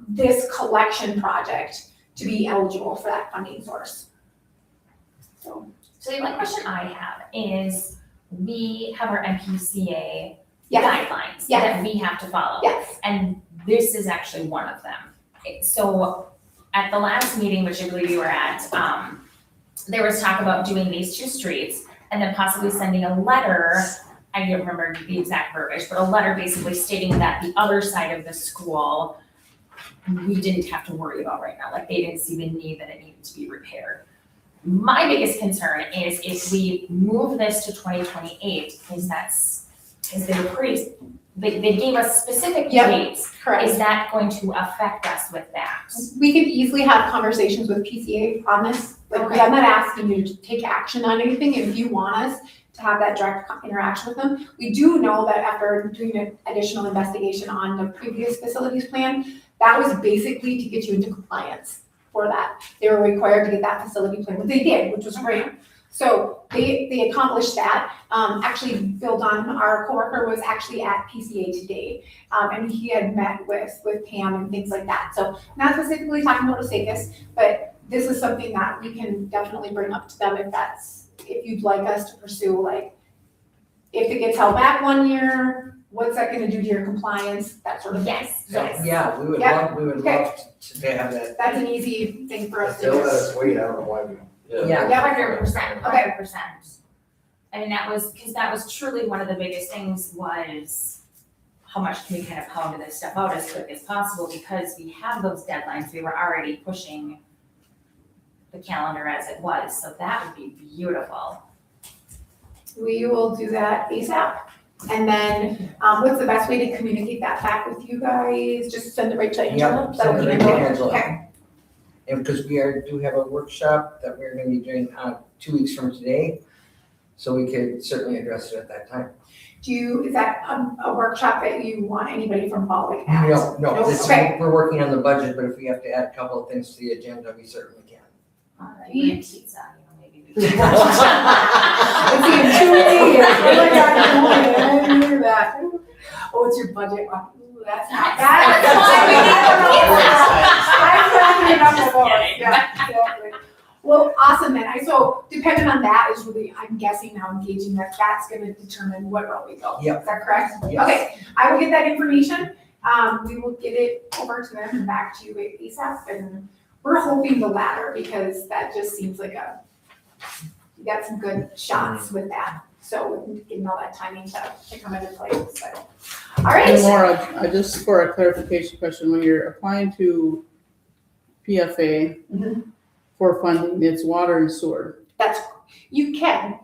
this collection project to be eligible for that funding source. So the only question I have is, we have our MPCA Yes. guidelines Yes. that we have to follow. Yes. And this is actually one of them. So at the last meeting, which I believe you were at, there was talk about doing these two streets and then possibly sending a letter, I don't remember the exact verbiage, but a letter basically stating that the other side of the school, we didn't have to worry about right now. Like they didn't see the need that it needed to be repaired. My biggest concern is if we move this to 2028, they gave us specific Yep. dates. Correct. Is that going to affect us with that? We could easily have conversations with PCA on this. Like, Okay. I'm not asking you to take action on anything. If you want us to have that direct interaction with them, we do know that after doing an additional investigation on the previous facilities plan, that was basically to get you into compliance for that. They were required to get that facility plan, which they did, which was great. So they accomplished that. Actually, Bill Dunn, our coworker, was actually at PCA today, and he had met with Pam and things like that. So not specifically talking about Osakis, but this is something that we can definitely bring up to them if you'd like us to pursue, like, if it gets held back 1 year, what's that gonna do to your compliance, that sort of thing. Yes. So Yeah, we would Yep. love, to have that. that's an easy thing for us to They'll do. let us wait, I don't know why we. Yeah. 100%, Okay. 100%. I mean, that was truly one of the biggest things was how much can we kind of pound this stuff out as quick as possible, because we have those deadlines, we were already pushing the calendar as it was, so that would be beautiful. We will do that ASAP. And then, what's the best way to communicate that back with you guys? Just send it right to Angela? Yep, Is that what send it you right to do? Angela. Okay. And because we do have a workshop that we're gonna be doing 2 weeks from today, so we could certainly address it at that time. Is that a workshop that you want anybody from Bollig at? No, Okay. we're working on the budget, but if we have to add a couple of things to the agenda, we certainly can. Bring pizza, maybe It's in 2 years. Oh my God, I didn't hear that. Oh, it's your budget. Ooh, that's not bad. I'm cracking it up about. Yeah, exactly. Well, awesome then. So depending on that is really, I'm guessing now engaging that's gonna determine what route we go. Yep. Is that correct? Yes. Okay, I will get that information. We will get it over to them and back to you ASAP, and we're hoping the latter because that just seems like you got some good shots with that. So getting all that timing to come into play, so. All right. And Laura, just for a clarification question, when you're applying to PFA Mhm. for funding, it's water and sewer. You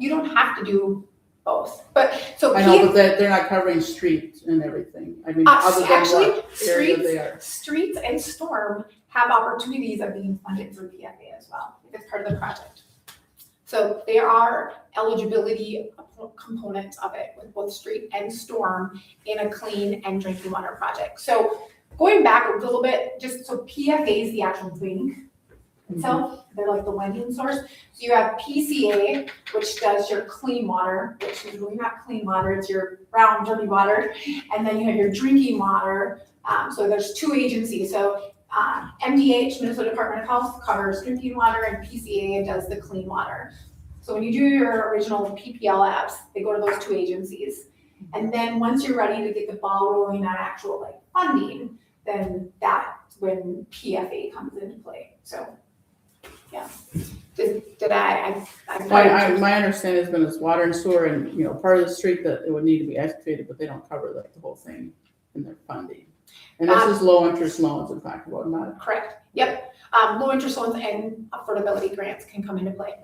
don't have to do both, but so. I know, but they're not covering streets and everything. I mean, other than Actually, what area they are. streets and storm have opportunities of being funded through PFA as well, if it's part of the project. So there are eligibility components of it with both street and storm in a clean and drinking water project. So going back a little bit, just so PFA is the actual link itself, they're like the lending source. So you have PCA, which does your clean water, which is really not clean water, it's your brown dirty water. And then you have your drinking water. So there's 2 agencies. So MDH, Minnesota Department of Health, covers drinking water, and PCA does the clean water. So when you do your original PPL apps, they go to those 2 agencies. And then once you're ready to get the ball rolling on actual funding, then that's when PFA comes into play. So, yeah. Did I My understanding has been it's water and sewer and, part of the street that it would need to be excavated, but they don't cover the whole thing in their funding. And this is low interest loans I'm talking about, not. Correct. Yep. Low interest loans and affordability grants can come into play.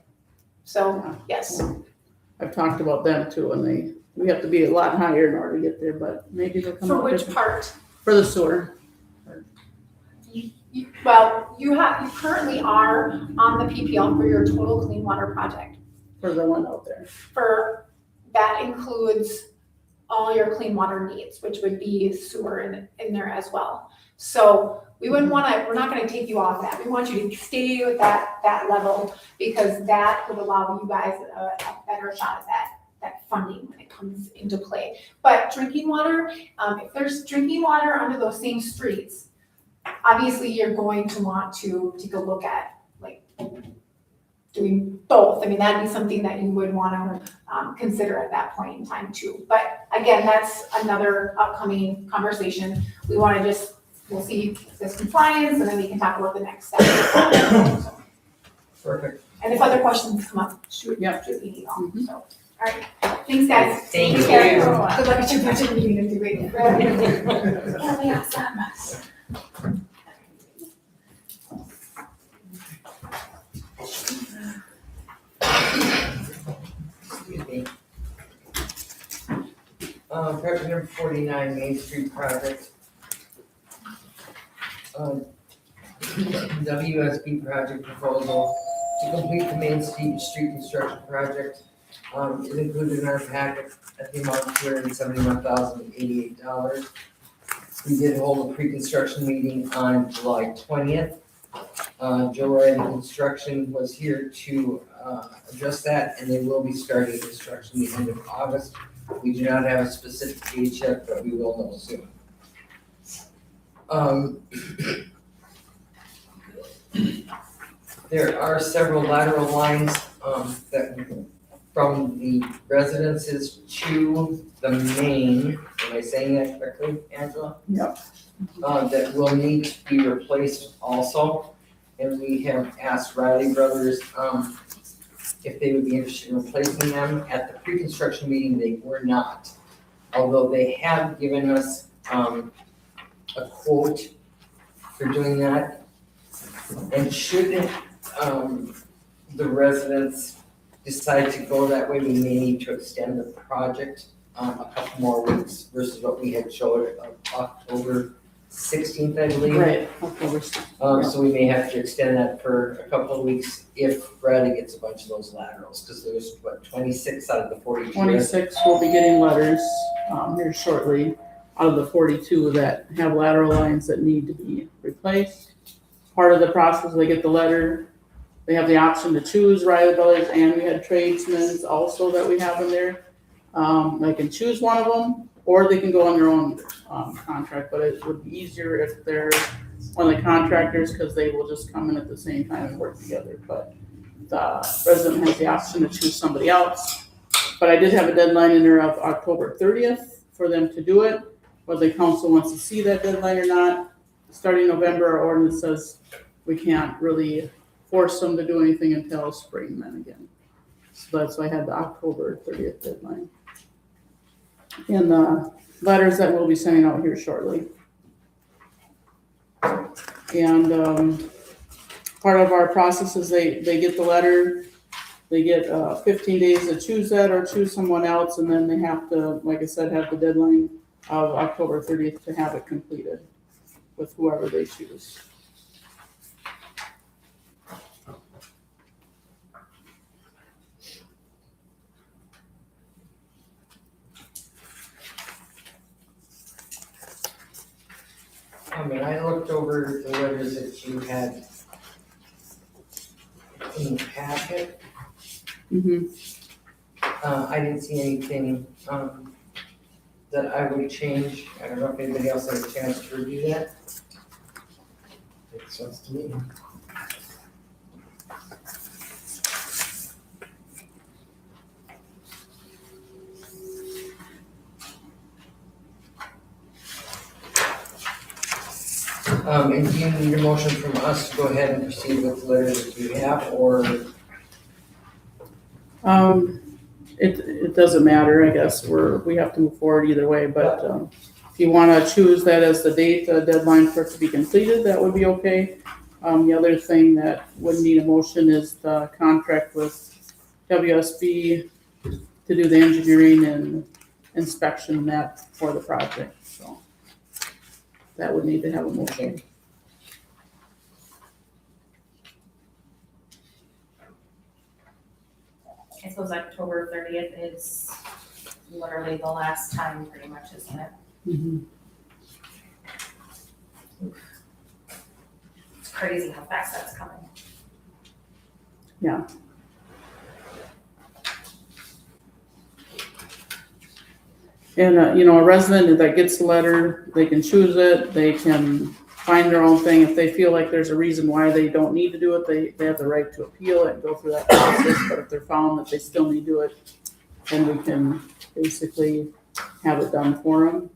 So, yes. I've talked about them too, and we have to be a lot higher in order to get there, but maybe they'll come For out which different. part? For the sewer. You currently are on the PPL for your total clean water project. For the one out there. That includes all your clean water needs, which would be sewer in there as well. So we're not gonna take you off that. We want you to stay with that level because that would allow you guys a better shot at that funding when it comes into play. But drinking water, if there's drinking water under those same streets, obviously you're going to want to take a look at doing both. I mean, that'd be something that you would want to consider at that point in time too. But again, that's another upcoming conversation. We'll see this compliance and then we can talk about the next steps. Perfect. And if other questions come up, shoot me an email. So, all right, thanks guys. Thank Take care. you. Good luck at your budget meeting and do it. That'll be awesome. Excuse me. Project number 49, Main Street project. WSB project proposal to complete the Main Street construction project is included in our packet at the amount of $271,088. We did hold a pre-construction meeting on July 20th. Joe Riley Construction was here to address that, and they will be starting construction the end of August. We do not have a specific date yet, but we will know soon. There are several lateral lines that from the residences to the main. Am I saying that correctly, Angela? Yep. That will need to be replaced also. And we have asked Riley Brothers if they would be interested in replacing them. At the pre-construction meeting, they were not. Although they have given us a quote for doing that. And should the residents decide to go that way, we may need to extend the project a couple more weeks versus what we had showed of October 16th, I believe. Right. So we may have to extend that for a couple of weeks if Bradley gets a bunch of those laterals, because there's 26 out of the 42. 26 will be getting letters here shortly out of the 42 that have lateral lines that need to be replaced. Part of the process, they get the letter, they have the option to choose Riley Brothers, and we had tradesmen also that we have in there. They can choose one of them, or they can go on their own, contract, but it would be easier if they're one of the contractors, cause they will just come in at the same time and work together, but the resident has the option to choose somebody else. But I did have a deadline in there of October 30th for them to do it, whether the council wants to see that deadline or not. Starting November, our ordinance says we can't really force them to do anything until spring then again. So that's why I had the October 30th deadline. And the letters that we'll be sending out here shortly. And part of our process is they get the letter, they get 15 days to choose that or choose someone else, and then they have to, like I said, have the deadline of October 30th to have it completed with whoever they choose. And I looked over the letters that you had in the packet. Mm-hmm. I didn't see anything, that I would change. I don't know if anybody else had a chance to review that. Makes sense to me. And do you need a motion from us to go ahead and proceed with the letters that you have, or? It doesn't matter, I guess, we have to move forward either way, but, if you wanna choose that as the date, the deadline for it to be completed, that would be okay. The other thing that would need a motion is the contract with WSB to do the engineering and inspection and that for the project, so. That would need to have a motion. I suppose October 30th is literally the last time, pretty much, isn't it? Mhm. It's crazy how fast that's coming. Yeah. And, a resident that gets the letter, they can choose it, they can find their own thing. If they feel like there's a reason why they don't need to do it, they have the right to appeal it and go through that process. But if they're found that they still need to do it, then we can basically have it done for them.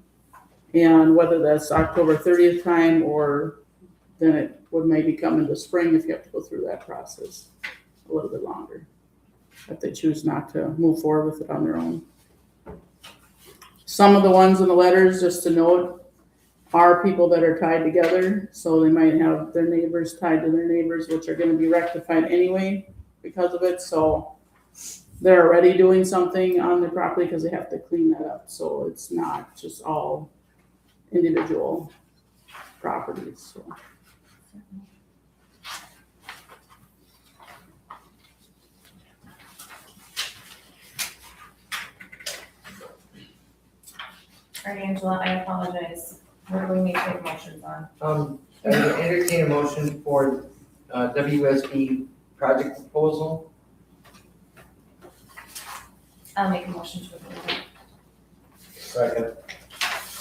And whether that's October 30th time, or then it would maybe come into spring if you have to go through that process a little bit longer, if they choose not to move forward with it on their own. Some of the ones in the letters, just to note, are people that are tied together, so they might have their neighbors tied to their neighbors, which are gonna be rectified anyway because of it, so they're already doing something on the property because they have to clean that up, so it's not just all individual properties, so. All right, Angela, I apologize. What do we need to make motions on? I would entertain a motion for, WSB project proposal. I'll make a motion to approve it. Second.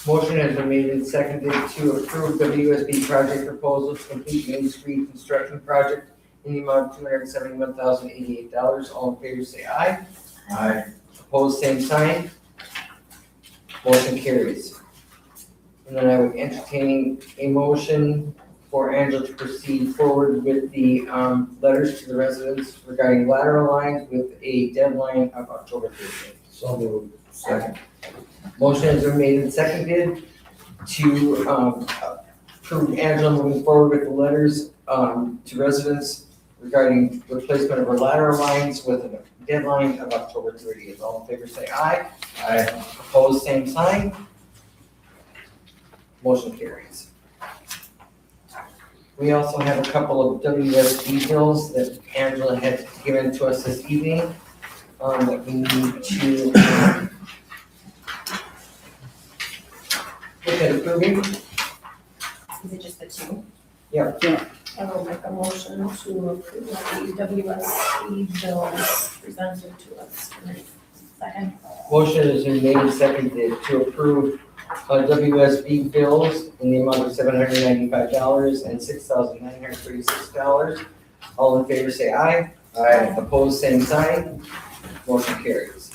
Motion has been made and seconded to approve WSB project proposal to complete Main Street construction project in the amount of $271,088. All in favor, say aye. Aye. Opposed, same sign. Motion carries. And then I would entertain a motion for Angela to proceed forward with the letters to the residents regarding lateral lines with a deadline of October 13th. So moved. Second. Motion has been made and seconded to approve Angela moving forward with the letters to residents regarding replacement of our lateral lines with a deadline of October 30th. All in favor, say aye. Aye. Opposed, same sign. Motion carries. We also have a couple of WSB bills that Angela had given to us this evening that we need to look at approving. Is it just the two? Yep. I will make a motion to approve the WSC bills presented to us tonight. Second. Motion has been made and seconded to approve WSB bills in the amount of $795 and $6,936. All in favor say aye. Aye. Opposed, same sign. Motion carries.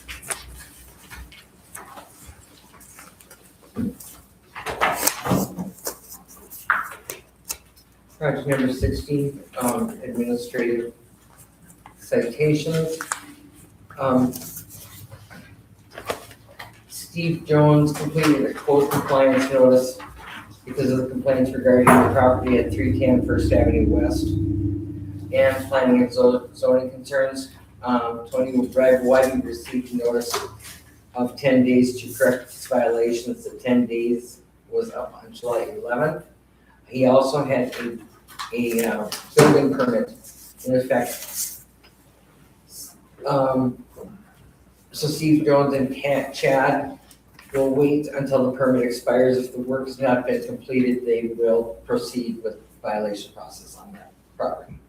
Project number 16, administrative citations. Steve Jones completed a code compliance notice because of the complaints regarding the property at 310 First Avenue West and planning and zoning concerns. Tony Whitey received notice of 10 days to correct its violations. The 10 days was up on July 11th. He also had a building permit in effect. So Steve Jones and Chad will wait until the permit expires. If the work has not been completed, they will proceed with violation process on that property.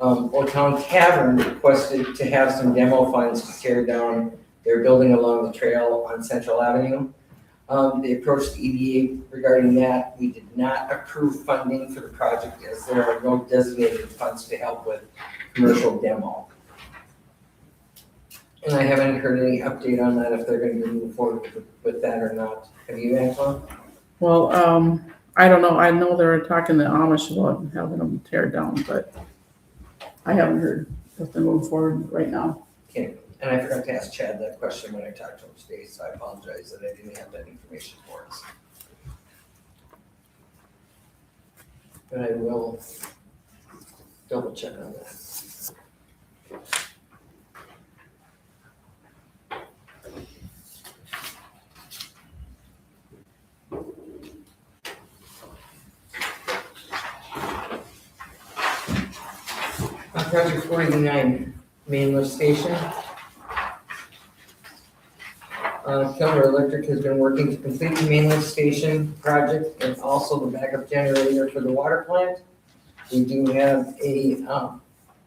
Old Town Tavern requested to have some demo funds to tear down their building along the trail on Central Avenue. They approached the EDA regarding that. We did not approve funding for the project as there are no designated funds to help with commercial demo. And I haven't heard any update on that, if they're gonna move forward with that or not. Have you, Angela? Well, I don't know. I know they were talking to Amish about having them tear down, but I haven't heard if they move forward right now. Okay, and I forgot to ask Chad that question when I talked to him today, so I apologize that I didn't have that information for us. But I will double check on that. Project 49, main lift station. Keller Electric has been working to complete the main lift station project and also the backup generator for the water plant. We do have a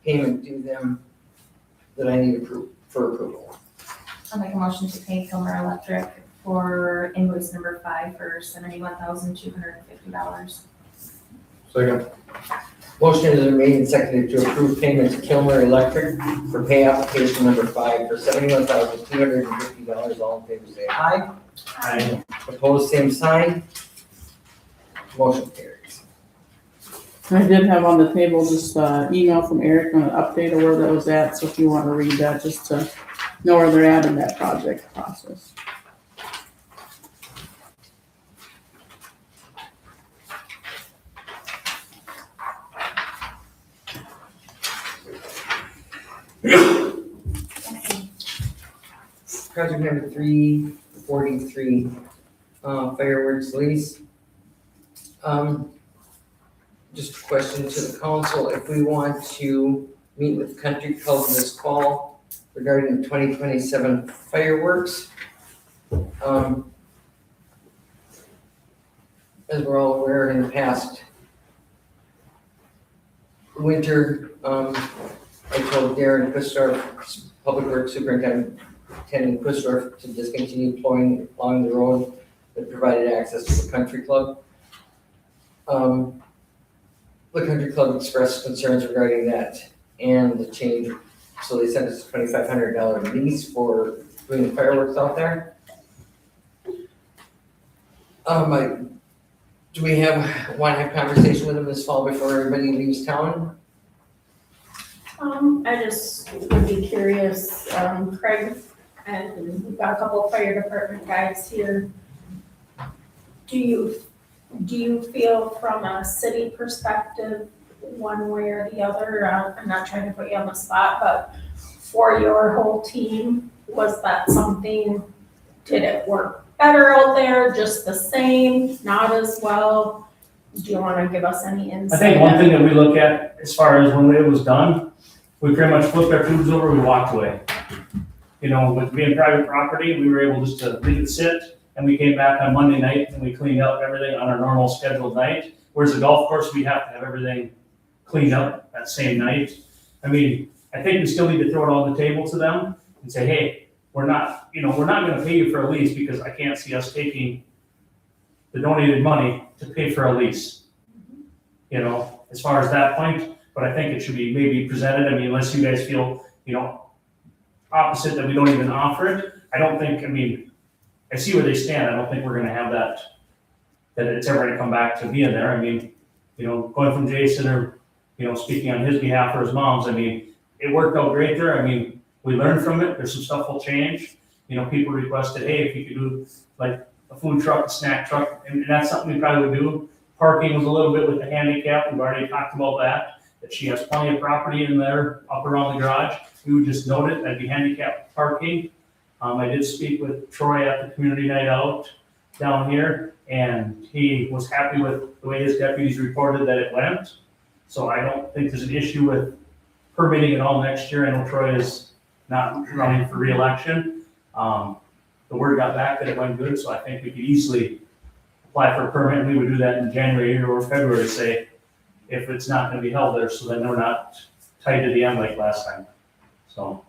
payment due them that I need for approval. I'll make a motion to pay Kilmer Electric for invoice number 5 for $71,250. Second. Motion has been made and seconded to approve payment to Kilmer Electric for pay application number 5 for $71,250. All in favor say aye. Aye. Opposed, same sign. Motion carries. I did have on the table just email from Eric on an update of where that was at, so if you want to read that, just to know where they're at in that project process. Project number 343, fireworks lease. Just a question to the council, if we want to meet with Country Club this fall regarding the 2027 fireworks. As we're all aware, in the past winter, I told Darren Christoph, Public Works Superintendent Christoph, to discontinue plowing along the road that provided access to the country club. The country club expressed concerns regarding that and the change, so they sent us a $2,500 lease for doing the fireworks out there. Do we want to have a conversation with them this fall before everybody leaves town? I just would be curious, Craig, and we've got a couple of fire department guys here. Do you feel from a city perspective, one way or the other, I'm not trying to put you on the spot, but for your whole team, was that something, did it work better out there, just the same, not as well? Do you want to give us any insight? I think one thing that we look at as far as when it was done, we pretty much flipped our tubes over, we walked away. You know, with being private property, we were able just to leave it sit, and we came back on Monday night and we cleaned up everything on our normal scheduled night. Whereas the golf course, we have to have everything cleaned up that same night. I mean, I think we still need to throw it on the table to them and say, hey, we're not gonna pay you for a lease because I can't see us taking the donated money to pay for a lease. You know, as far as that point, but I think it should be maybe presented, I mean, unless you guys feel, opposite that we don't even offer it. I don't think, I mean, I see where they stand, I don't think we're gonna have that it's ever gonna come back to being there. I mean, going from Jason or, speaking on his behalf or his mom's, I mean, it worked out great there. I mean, we learned from it. There's some stuff will change. People requested, hey, if you could do like a food truck, a snack truck, and that's something we probably would do. Parking was a little bit with the handicap. We've already talked about that she has plenty of property in there up around the garage. We would just note it, that'd be handicap parking. I did speak with Troy at the community night out down here, and he was happy with the way his deputies reported that it went. So I don't think there's an issue with permitting it all next year. I know Troy is not running for reelection. The word got back that it went good, so I think we could easily apply for a permit, and we would do that in January or February, say, if it's not gonna be held there, so then we're not tied to the end like last time. So.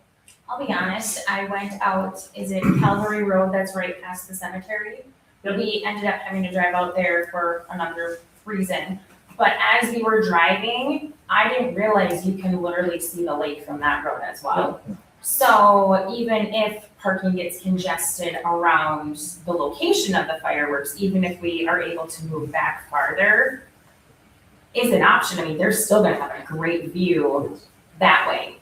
I'll be honest, I went out, is it Calvary Road that's right past the cemetery? Yep. We ended up having to drive out there for another reason. But as we were driving, I didn't realize you can literally see the lake from that road as well. So even if parking gets congested around the location of the fireworks, even if we are able to move back farther, is an option. I mean, they're still gonna have a great view that way.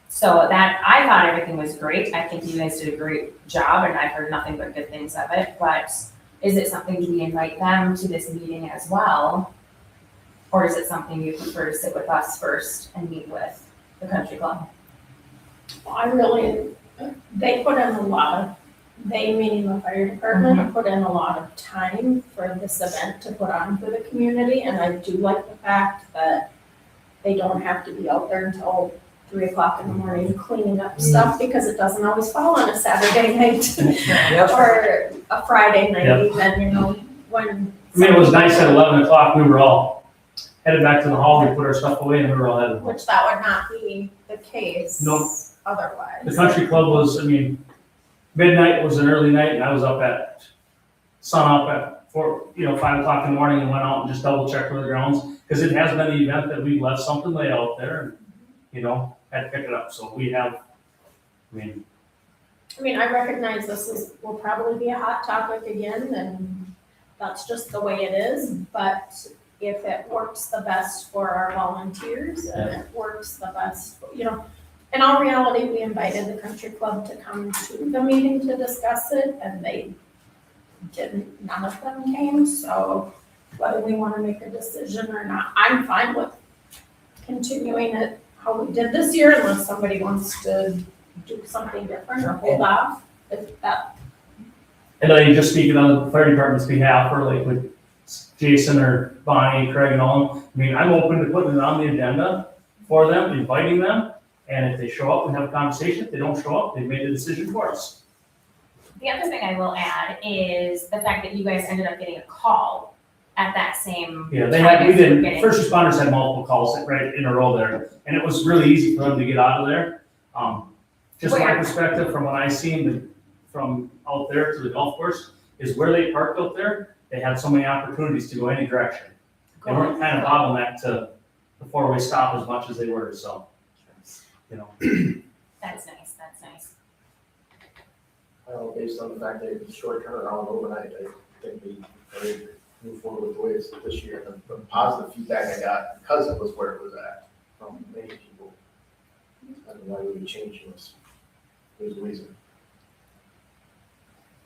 So that, I thought everything was great. I think you guys did a great job, and I've heard nothing but good things of it. But is it something, do we invite them to this meeting as well? Or is it something you prefer to sit with us first and meet with the country club? They put in a lot of, they meaning the fire department, put in a lot of time for this event to put on for the community. And I do like the fact that they don't have to be out there until 3:00 in the morning cleaning up stuff, because it doesn't always fall on a Saturday night or a Friday night even, when. I mean, it was nice at 11 o'clock, we were all headed back to the hall, we put our stuff away, and we were all headed. Which that would not be the case No. otherwise. The country club was, I mean, midnight was an early night, and I was up at sun up at 5 o'clock in the morning and went out and just double checked for the grounds, because it has been the event that we left something laid out there, and, had to pick it up, so we have, I mean, I recognize will probably be a hot topic again, and that's just the way it is, but if it works the best for our volunteers, and it works the best, in all reality, we invited the country club to come to the meeting to discuss it, and none of them came, so whether we want to make a decision or not, I'm fine with continuing it how we did this year, unless somebody wants to do something different or hold off, if that. and then you just speaking on the fire department's behalf, or like with Jason or Bonnie, Craig and all, I mean, I'm open to putting it on the agenda for them, inviting them, and if they show up, we have a conversation. If they don't show up, they've made a decision for us. The other thing I will add is the fact that you guys ended up getting a call at that same Yeah, time. first responders had multiple calls right in a row there, and it was really easy for them to get out of there. Just my Where? perspective from what I seen from out there to the golf course is where they parked out there, they had so many opportunities to go any direction. They weren't kind of bottlenecked to the four-way stop as much as they were, so, That's nice, that's nice. Based on the fact that it's short turnaround overnight, I think we already move forward with the way it's this year. The positive feedback I got, because it was where it was at, from many people. I don't know why we would change this. There's a reason.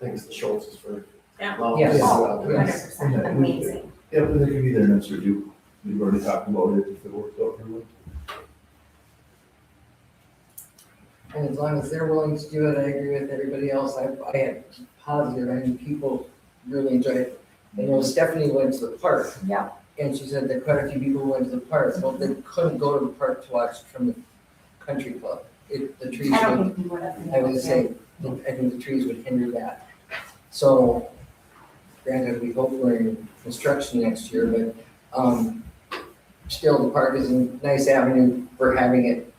Thanks to Schultz's for. Yeah. Yes. Oh, 100%, amazing. Yeah, but they can be there next year too. We've already talked about it, if it works out for them. And as long as they're willing to do it, I agree with everybody else. I am positive, I mean, people really enjoy it. I know Stephanie went to the park. Yeah. And she said that quite a few people went to the park. Well, they couldn't go to the park to watch from the country club. The trees I don't would, think we would have. I would say, I think the trees would hinder that. So granted, we hope we're in construction next year, but, still the park is a nice avenue for having it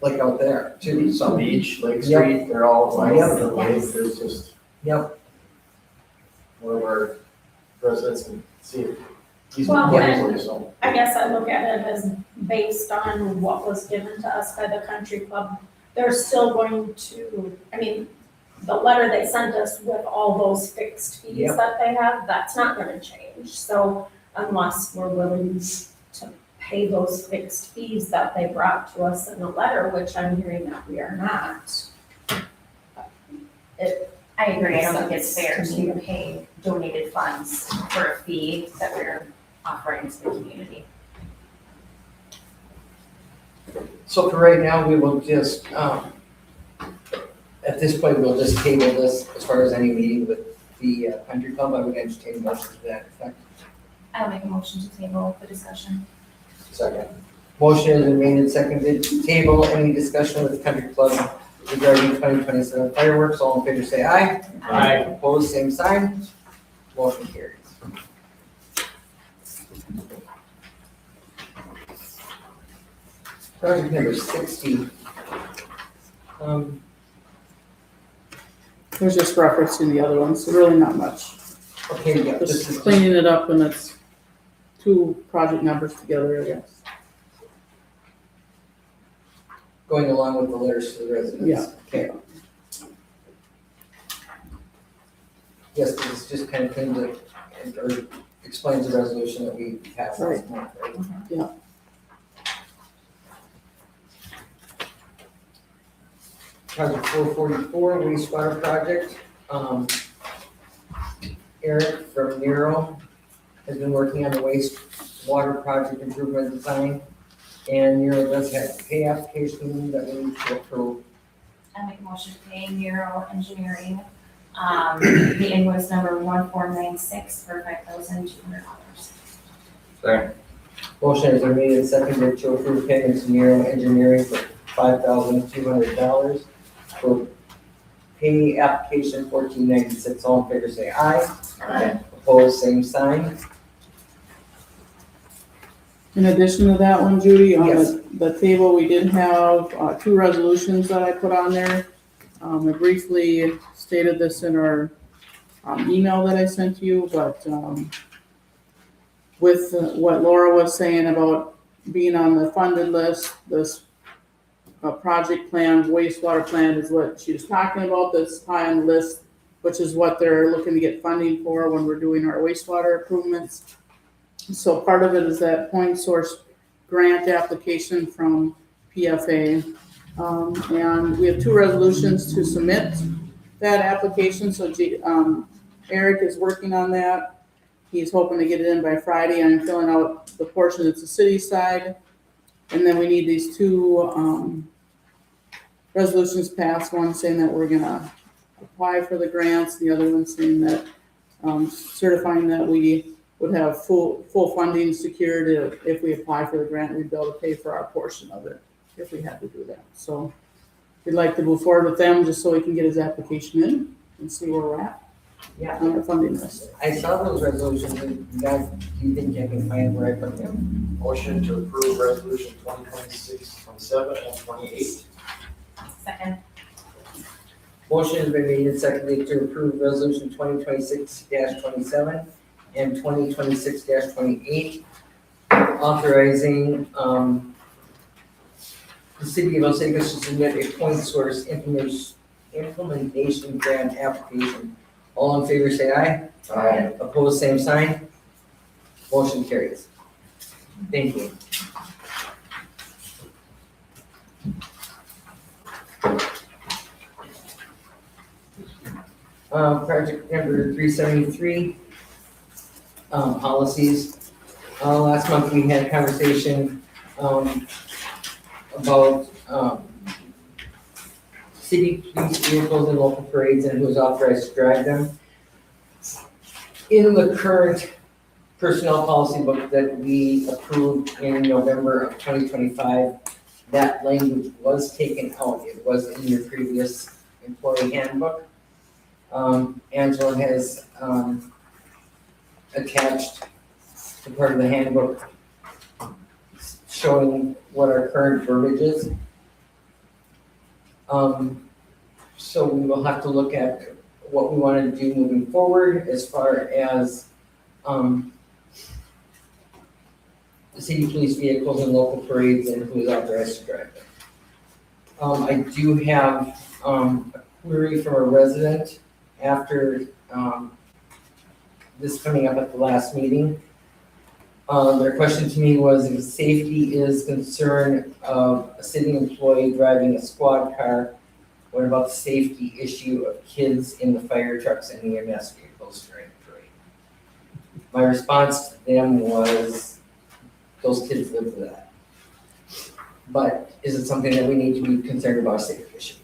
like out there too, Some so. Beach, Lake Yep. Street, they're all lined up Yep. the way, there's just Yep, one of our residents can see it. He's Well, wonderful, so. I guess I look at it as based on what was given to us by the country club. They're still going to, I mean, the letter they sent us with all those fixed fees Yep. that they have, that's not gonna change. So unless we're willing to pay those fixed fees that they brought to us in the letter, which I'm hearing that we are not. I agree, I don't think it's fair Makes sense to to pay donated funds for a fee that we're offering to the community. so for right now, we will just, at this point, we'll just table this as far as any meeting with the country club. I would entertain a motion to that effect. I'll make a motion to table the discussion. Second. Motion has been made and seconded to table any discussion with the country club regarding 2027 fireworks. All in favor say aye. Aye. Opposed, same sign. Motion carries. Project number 60. There's just reference to the other ones, so really not much. Okay, yeah, this Just is cleaning it up and it's two project numbers together, I guess. going along with the letters to the residents. Yeah. Okay. Yes, this is just kind of thing that, or explains the resolution that we passed last month, right? Yeah. Project 444 wastewater project. Eric from Nero has been working on the wastewater project improvement design. And Nero does have a pay application that we need to approve. I make a motion to pay Neuro Engineering, the invoice number 1496 for $5,200. Second. Motion has been made and seconded to approve payment to Nero Engineering for $5,200 for pay application 1496. All in favor say aye. Aye. Opposed, same sign. In addition to that one, Judy, on Yes. the table, we did have two resolutions that I put on there. I briefly stated this in our email that I sent to you, but with what Laura was saying about being on the funded list, this project plan, wastewater plan is what she was talking about, this high on the list, which is what they're looking to get funding for when we're doing our wastewater improvements. So part of it is that point source grant application from PFA. And we have two resolutions to submit that application, so Eric is working on that. He's hoping to get it in by Friday. I'm filling out the portion that's the city side. And then we need these two resolutions passed, one saying that we're gonna apply for the grants, the other one saying that certifying that we would have full funding secured if we apply for the grant, we'd be able to pay for our portion of it if we had to do that. So we'd like to move forward with them just so he can get his application in and see where we're at Yeah. on our funding list. I saw those resolutions, and guys, do you think I can find where I put them? Motion to approve resolution 2026, 27, and 28. Second. Motion has been made and seconded to approve resolution 2026-27 and 2026-28, authorizing the city of Osakis to submit a point source implementation grant application. All in favor say aye. Aye. Opposed, same sign. Motion carries. Thank you. Project number 373, policies. Last month we had a conversation about city police vehicles and local parades and who's authorized to drive them. In the current personnel policy book that we approved in November of 2025, that language was taken out. It was in your previous employee handbook. Angela has attached the part of the handbook showing what our current verbiage is. So we will have to look at what we want to do moving forward as far as, the city police vehicles and local parades and who is authorized to drive them. I do have, a query from a resident after, this coming up at the last meeting. Their question to me was if safety is concern of a city employee driving a squad car, what about the safety issue of kids in the fire trucks and EMS vehicles during the parade? My response to them was, those kids live with that. But is it something that we need to be concerned about a safety issue?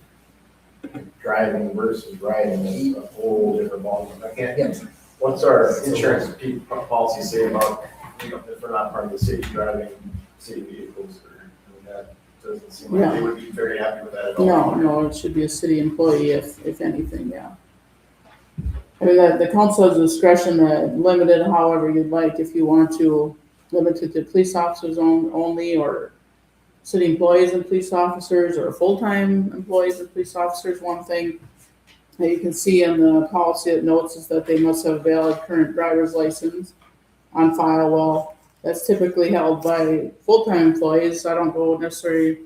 Driving versus riding is a whole different ballgame. I can't, Yes. what's our insurance policy say about, you know, if we're not part of the city driving city vehicles or, I mean, that doesn't seem like they would be very happy with that at all. No, it should be a city employee if anything, yeah. I mean, the council has discretion to limit it however you'd like, if you want to limit it to police officers only, or city employees and police officers, or full-time employees and police officers. One thing that you can see in the policy that notes is that they must have a valid current driver's license on file. Well, that's typically held by full-time employees. I don't go necessarily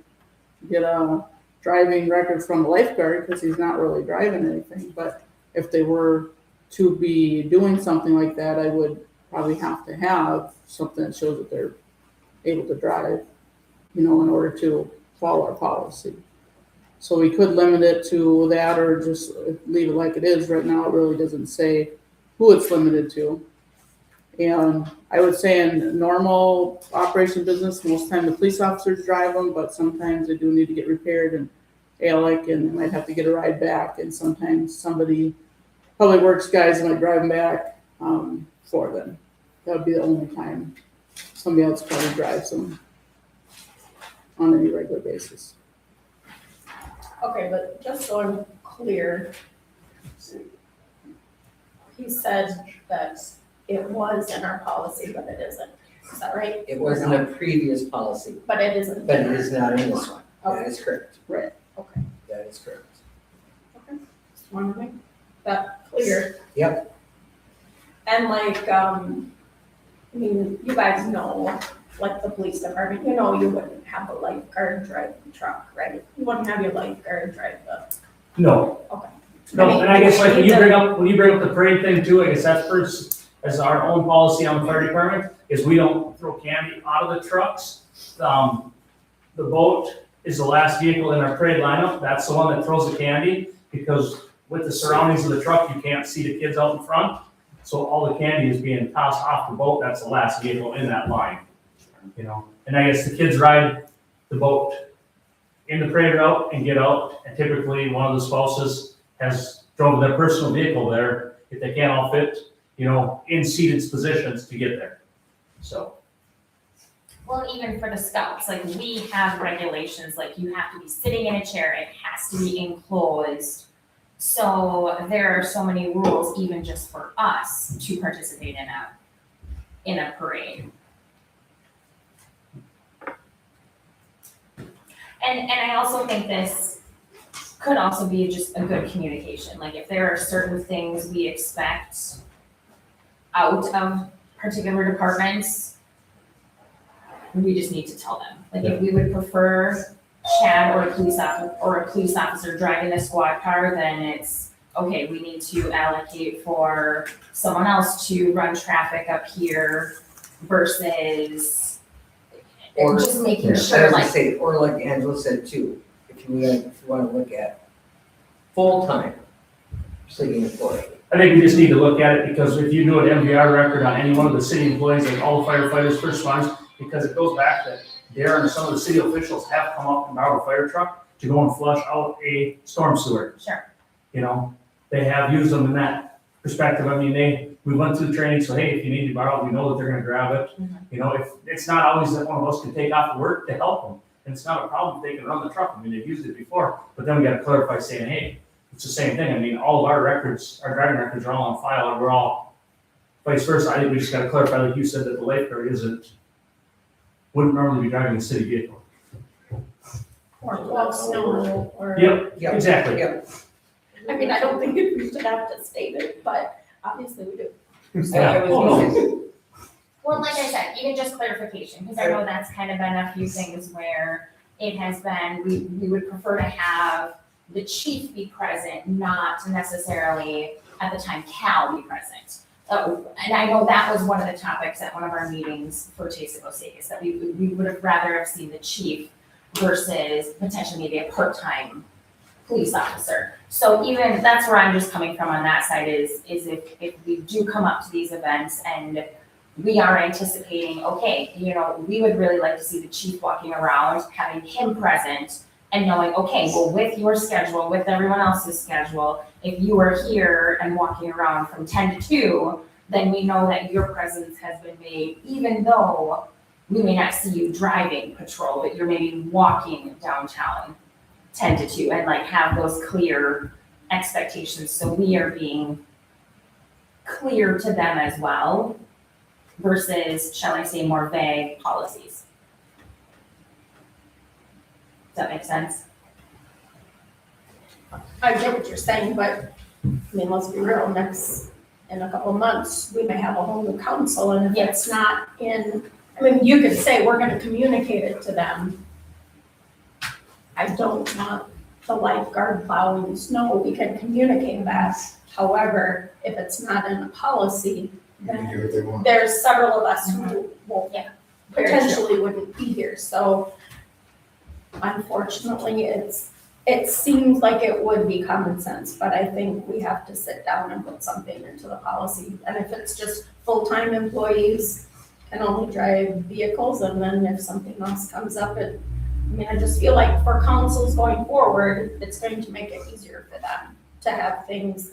get a driving record from a lifeguard because he's not really driving anything. But if they were to be doing something like that, I would probably have to have something that shows that they're able to drive, in order to follow our policy. So we could limit it to that or just leave it like it is. Right now, it really doesn't say who it's limited to. And I would say in normal operation business, most time the police officers drive them, but sometimes they do need to get repaired and ALEC, and they might have to get a ride back. And sometimes public works guys might drive them back for them. That would be the only time somebody else probably drives them on any regular basis. Okay, but just so I'm clear, he said that it was in our policy, but it isn't. Is that right? It was in a previous policy, But it isn't. but it is not in this one. That is correct. Right. Okay, That is correct. okay. Just wanted to make that clear. Yep. And you guys know, like the police department, you wouldn't have a lifeguard drive the truck, right? You wouldn't have your lifeguard drive the, No. okay. No, and I guess like when you bring up the parade thing too, I guess that's first, as our own policy on the fire department, is we don't throw candy out of the trucks. The boat is the last vehicle in our parade lineup. That's the one that throws the candy, because with the surroundings of the truck, you can't see the kids out in front. So all the candy is being tossed off the boat. That's the last vehicle in that line, And I guess the kids ride the boat in the parade route and get out. And typically one of the spouses has drove their personal vehicle there if they can't all fit, in seated positions to get there. So. Well, even for the scouts, like we have regulations, like you have to be sitting in a chair, it has to be enclosed. So there are so many rules, even just for us to participate in a parade. And I also think this could also be just a good communication. Like if there are certain things we expect out of particular departments, we just need to tell them. Like if we would prefer Chad or a police officer driving a squad car, then it's, okay, we need to allocate for someone else to run traffic up here versus Or- just making I sure was like. gonna say, or like Angela said too, if you want to look at full-time city employee. I think we just need to look at it, because if you do an MVR record on any one of the city employees, like all the firefighters, first responders, because it goes back that Darren and some of the city officials have come up and borrowed a fire truck to go and flush out a storm sewer. Sure. They have used them in that perspective. I mean, we went through training, so hey, if you need to borrow, we know that they're gonna grab it. If it's not always that one of us can take off work to help them, and it's not a problem if they can run the truck. I mean, they've used it before, but then we gotta clarify saying, hey, it's the same thing. I mean, all of our records, our driving records are all on file, and we're all vice versa. I think we just gotta clarify, like you said, that the lifeguard isn't wouldn't normally be driving a city vehicle. Or plow snow, or. Yep, Yep. exactly. Yep. I mean, I don't think we should have to state it, but obviously we do. I was gonna say, Well, like I said, even just clarification, because I know that's kind of been a few things where it has been, we would prefer to have the chief be present, not necessarily at the time Cal be present. And I know that was one of the topics at one of our meetings for Taste of Osakis, that we would have rather have seen the chief versus potentially maybe a part-time police officer. So even, that's where I'm just coming from on that side is if we do come up to these events and we are anticipating, okay, you know, we would really like to see the chief walking around, having him present and knowing, okay, well, with your schedule, with everyone else's schedule, if you are here and walking around from 10 to 2, then we know that your presence has been made, even though we may not see you driving patrol, but you're maybe walking downtown 10 to 2 and like have those clear expectations. So we are being clear to them as well versus, shall I say, more vague policies. Does that make sense? I get what you're saying, but, I mean, let's be real, in a couple of months, we may have a whole new council, and if it's not in, I mean, you could say, we're gonna communicate it to them. I don't want the lifeguard plowing snow, we can communicate that. However, if it's not in a policy, They can do what they want. there's several of us who will Yeah. potentially wouldn't be here, so unfortunately, it seems like it would be common sense, but I think we have to sit down and put something into the policy. And if it's just full-time employees can only drive vehicles, and then if something else comes up, I mean, I just feel like for councils going forward, it's going to make it easier for them to have things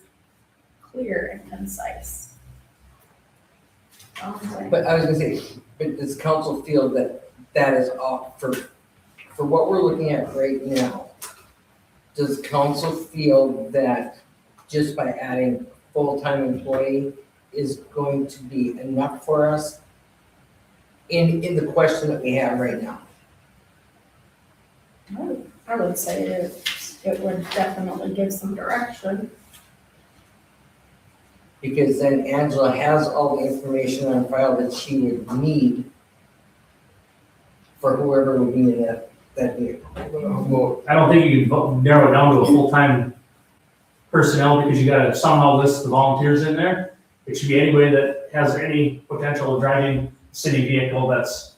clear and concise. but I was gonna say, but does council feel that that is all for what we're looking at right now? Does council feel that just by adding full-time employee is going to be enough for us in the question that we have right now? I would say it would definitely give some direction. Because then Angela has all the information on file that she would need for whoever would be in that vehicle. Well, I don't think you can narrow it down to a full-time personnel because you gotta somehow list the volunteers in there. It should be anybody that has any potential of driving city vehicle that's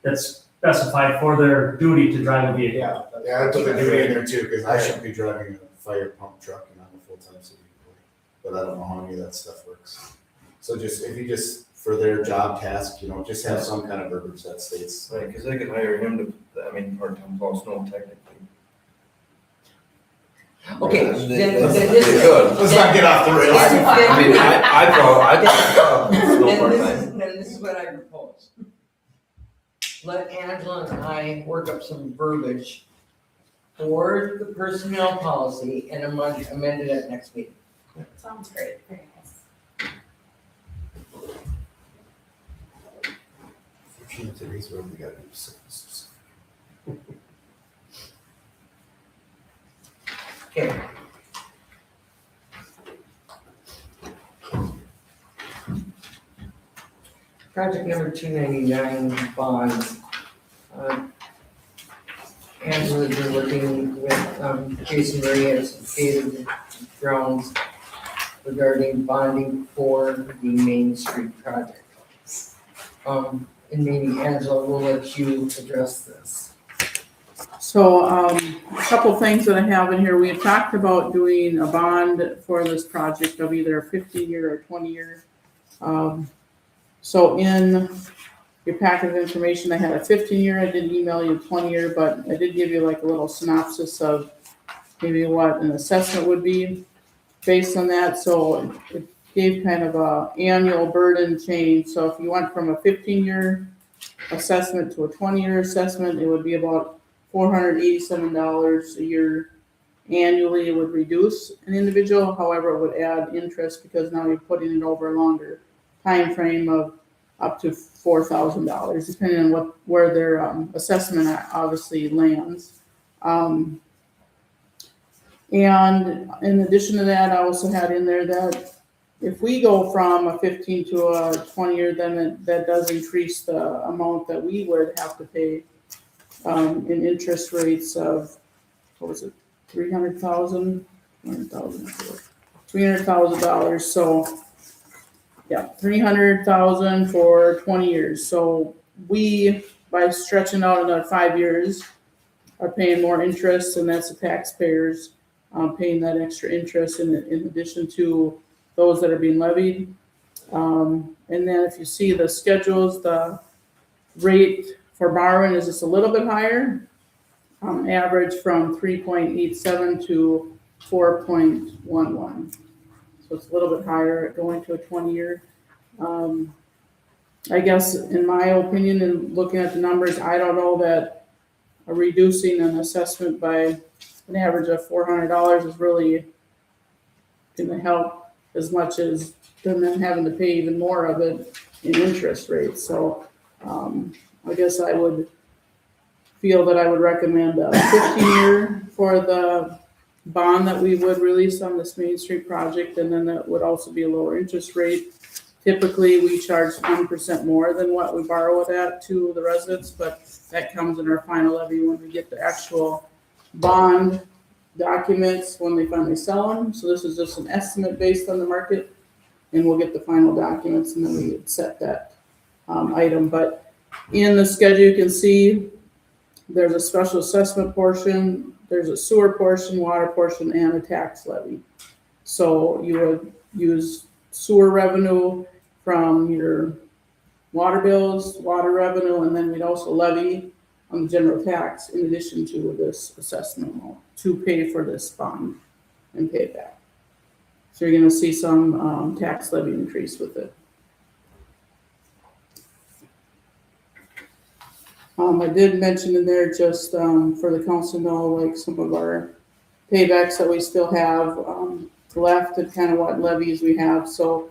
specified for their duty to drive a vehicle. Yeah, I put the duty in there too, because I should be driving a fire pump truck and I'm a full-time city employee. But I don't know how any of that stuff works. So if you just, for their job task, just have some kind of verbiage that states. Right, because they could hire him to, part-time plow snow technically. Okay, Yeah, then they this. could. Let's not get off the rails. I mean, I snow part-time. Then this is what I propose. Let Angela and I work up some verbiage for the personnel policy and amend it at next meeting. Sounds great. Very nice. In today's world, we gotta do something. Okay. Project number 299, bonds. Angela, you're working with Jason Marie at Associated Grounds regarding bonding for the Main Street project. And maybe Angela will let you address this. So, a couple things that I have in here, we had talked about doing a bond for this project of either a 15-year or 20-year. So in your packet of information, I had a 15-year, I did email you a 20-year, but I did give you like a little synopsis of maybe what an assessment would be based on that. So it gave kind of a annual burden change. So if you went from a 15-year assessment to a 20-year assessment, it would be about $487 a year annually. It would reduce an individual, however, it would add interest because now you're putting it over a longer time frame of up to $4,000, depending on where their assessment obviously lands. And in addition to that, I also had in there that if we go from a 15 to a 20-year, then that does increase the amount that we would have to pay in interest rates of, what was it, $300,000. So, yeah, $300,000 for 20 years. So we, by stretching out another 5 years, are paying more interest, and that's the taxpayers paying that extra interest in addition to those that are being levied. And then if you see the schedules, the rate for borrowing is just a little bit higher, average from 3.87 to 4.11. So it's a little bit higher going to a 20-year. I guess in my opinion, and looking at the numbers, I don't know that reducing an assessment by an average of $400 is really going to help as much as them having to pay even more of it in interest rates. So I guess I would feel that I would recommend a 15-year for the bond that we would release on this Main Street project, and then that would also be a lower interest rate. Typically, we charge 1% more than what we borrow it at to the residents, but that comes in our final levy when we get the actual bond documents when they finally sell them. So this is just an estimate based on the market, and we'll get the final documents, and then we would set that item. But in the schedule, you can see there's a special assessment portion, there's a sewer portion, water portion, and a tax levy. So you would use sewer revenue from your water bills, water revenue, and then we'd also levy on the general tax in addition to this assessment amount to pay for this bond and pay it back. So you're gonna see some tax levy increase with it. I did mention in there just for the council to know, like some of our paybacks that we still have left and kind of what levies we have. So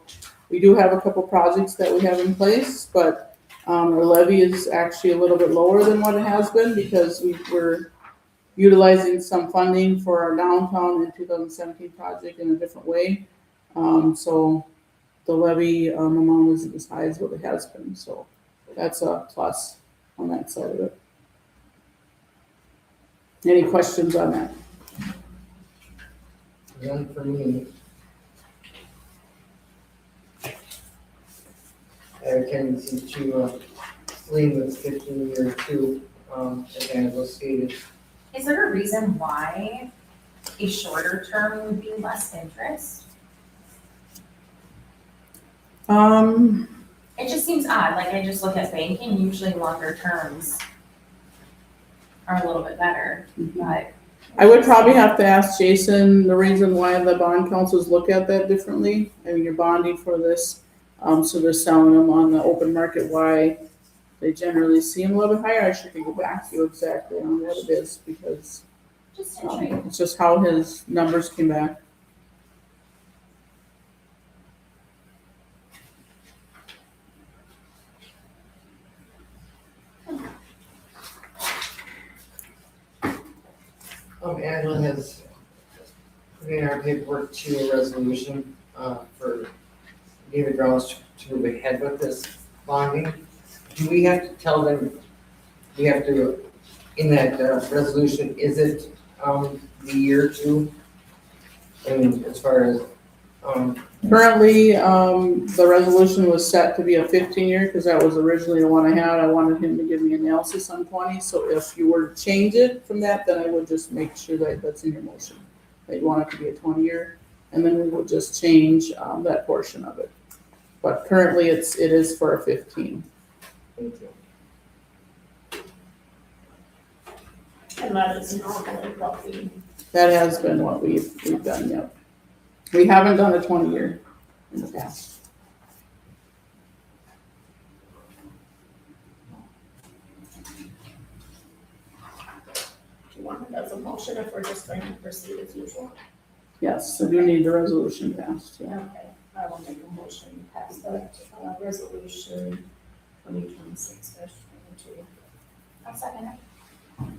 we do have a couple projects that we have in place, but our levy is actually a little bit lower than what it has been because we're utilizing some funding for our downtown in 2017 project in a different way. So the levy amount isn't as high as what it has been. So that's a plus on that side of it. Any questions on that? None for me. I have a tendency to lean with 15-year too, as Angela stated. Is there a reason why a shorter term would be less interest? It just seems odd, like I just look at banking, usually longer terms are a little bit better, but. I would probably have to ask Jason the reason why the bond councils look at that differently. I mean, you're bonding for this, so they're selling them on the open market, why they generally seem a little bit higher. I should go back to you exactly on what it is because it's just how his numbers came back. Angela has put in our paperwork to a resolution for David Grounds to move ahead with this bonding. Do we have to tell them, we have to, in that resolution, is it the year too? I mean, as far as Currently, the resolution was set to be a 15-year because that was originally the one I had. I wanted him to give me analysis on 20. So if you were to change it from that, then I would just make sure that that's in your motion. That you want it to be a 20-year, and then we will just change that portion of it. But currently, it is for a 15. Thank you. And that is normally what we, That has been what we've done. Yep. We haven't done a 20-year in the past. do you want it as a motion if we're just going to proceed as usual? Yes, so do need the resolution passed. Yeah. Okay, I will make a motion to pass that resolution 2026-22. I'll second it.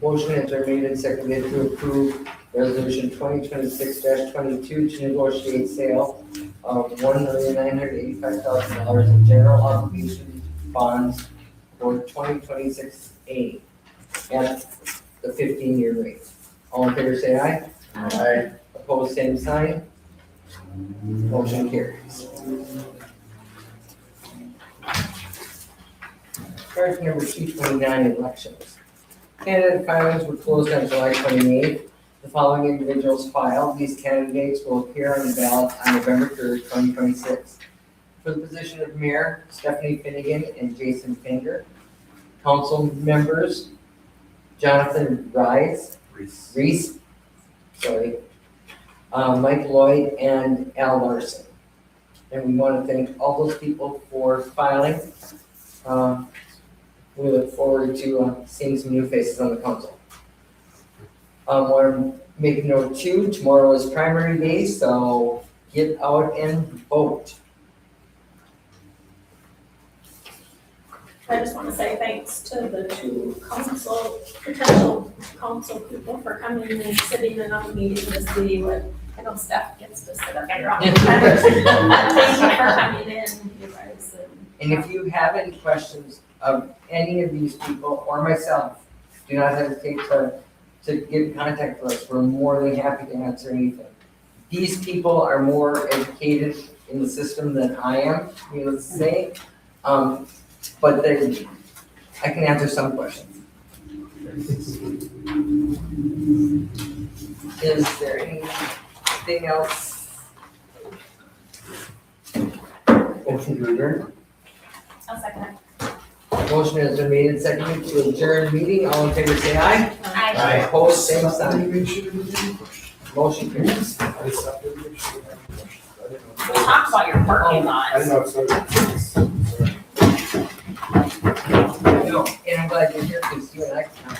Motion has been made and seconded to approve resolution 2026-22 to negotiate sale of $1,985,000 in general obligation bonds for 2026A at the 15-year rate. All in favor, say aye. Aye. Opposed, same sign. Motion carries. Charge number 229, elections. Candidate filings were closed on July 28th. The following individuals filed. These candidates will appear on the ballot on November 3rd, 2026. For the position of mayor, Stephanie Finnegan and Jason Finger. Council members, Jonathan Reese, Mike Lloyd, and Al Larson. And we want to thank all those people for filing. We look forward to seeing some new faces on the council. Want to make a note too, tomorrow is primary day, so get out and vote. I just want to say thanks to the two potential council people for coming and sitting in on the meeting to see what, I know staff gets to sit up here all the time. Thank you for coming in, you guys. And if you have any questions of any of these people or myself, do not hesitate to get in contact with us. We're more than happy to answer anything. These people are more educated in the system than I am, needless to say. But I can answer some questions. Is there anything else? Motion to adjourn? I'll second it. Motion has been made and seconded to adjourn the meeting. All in favor, say aye. Aye. Opposed, same sign. Motion carries. We talked about your parking lot. No, and I'm glad you're here because you and I can.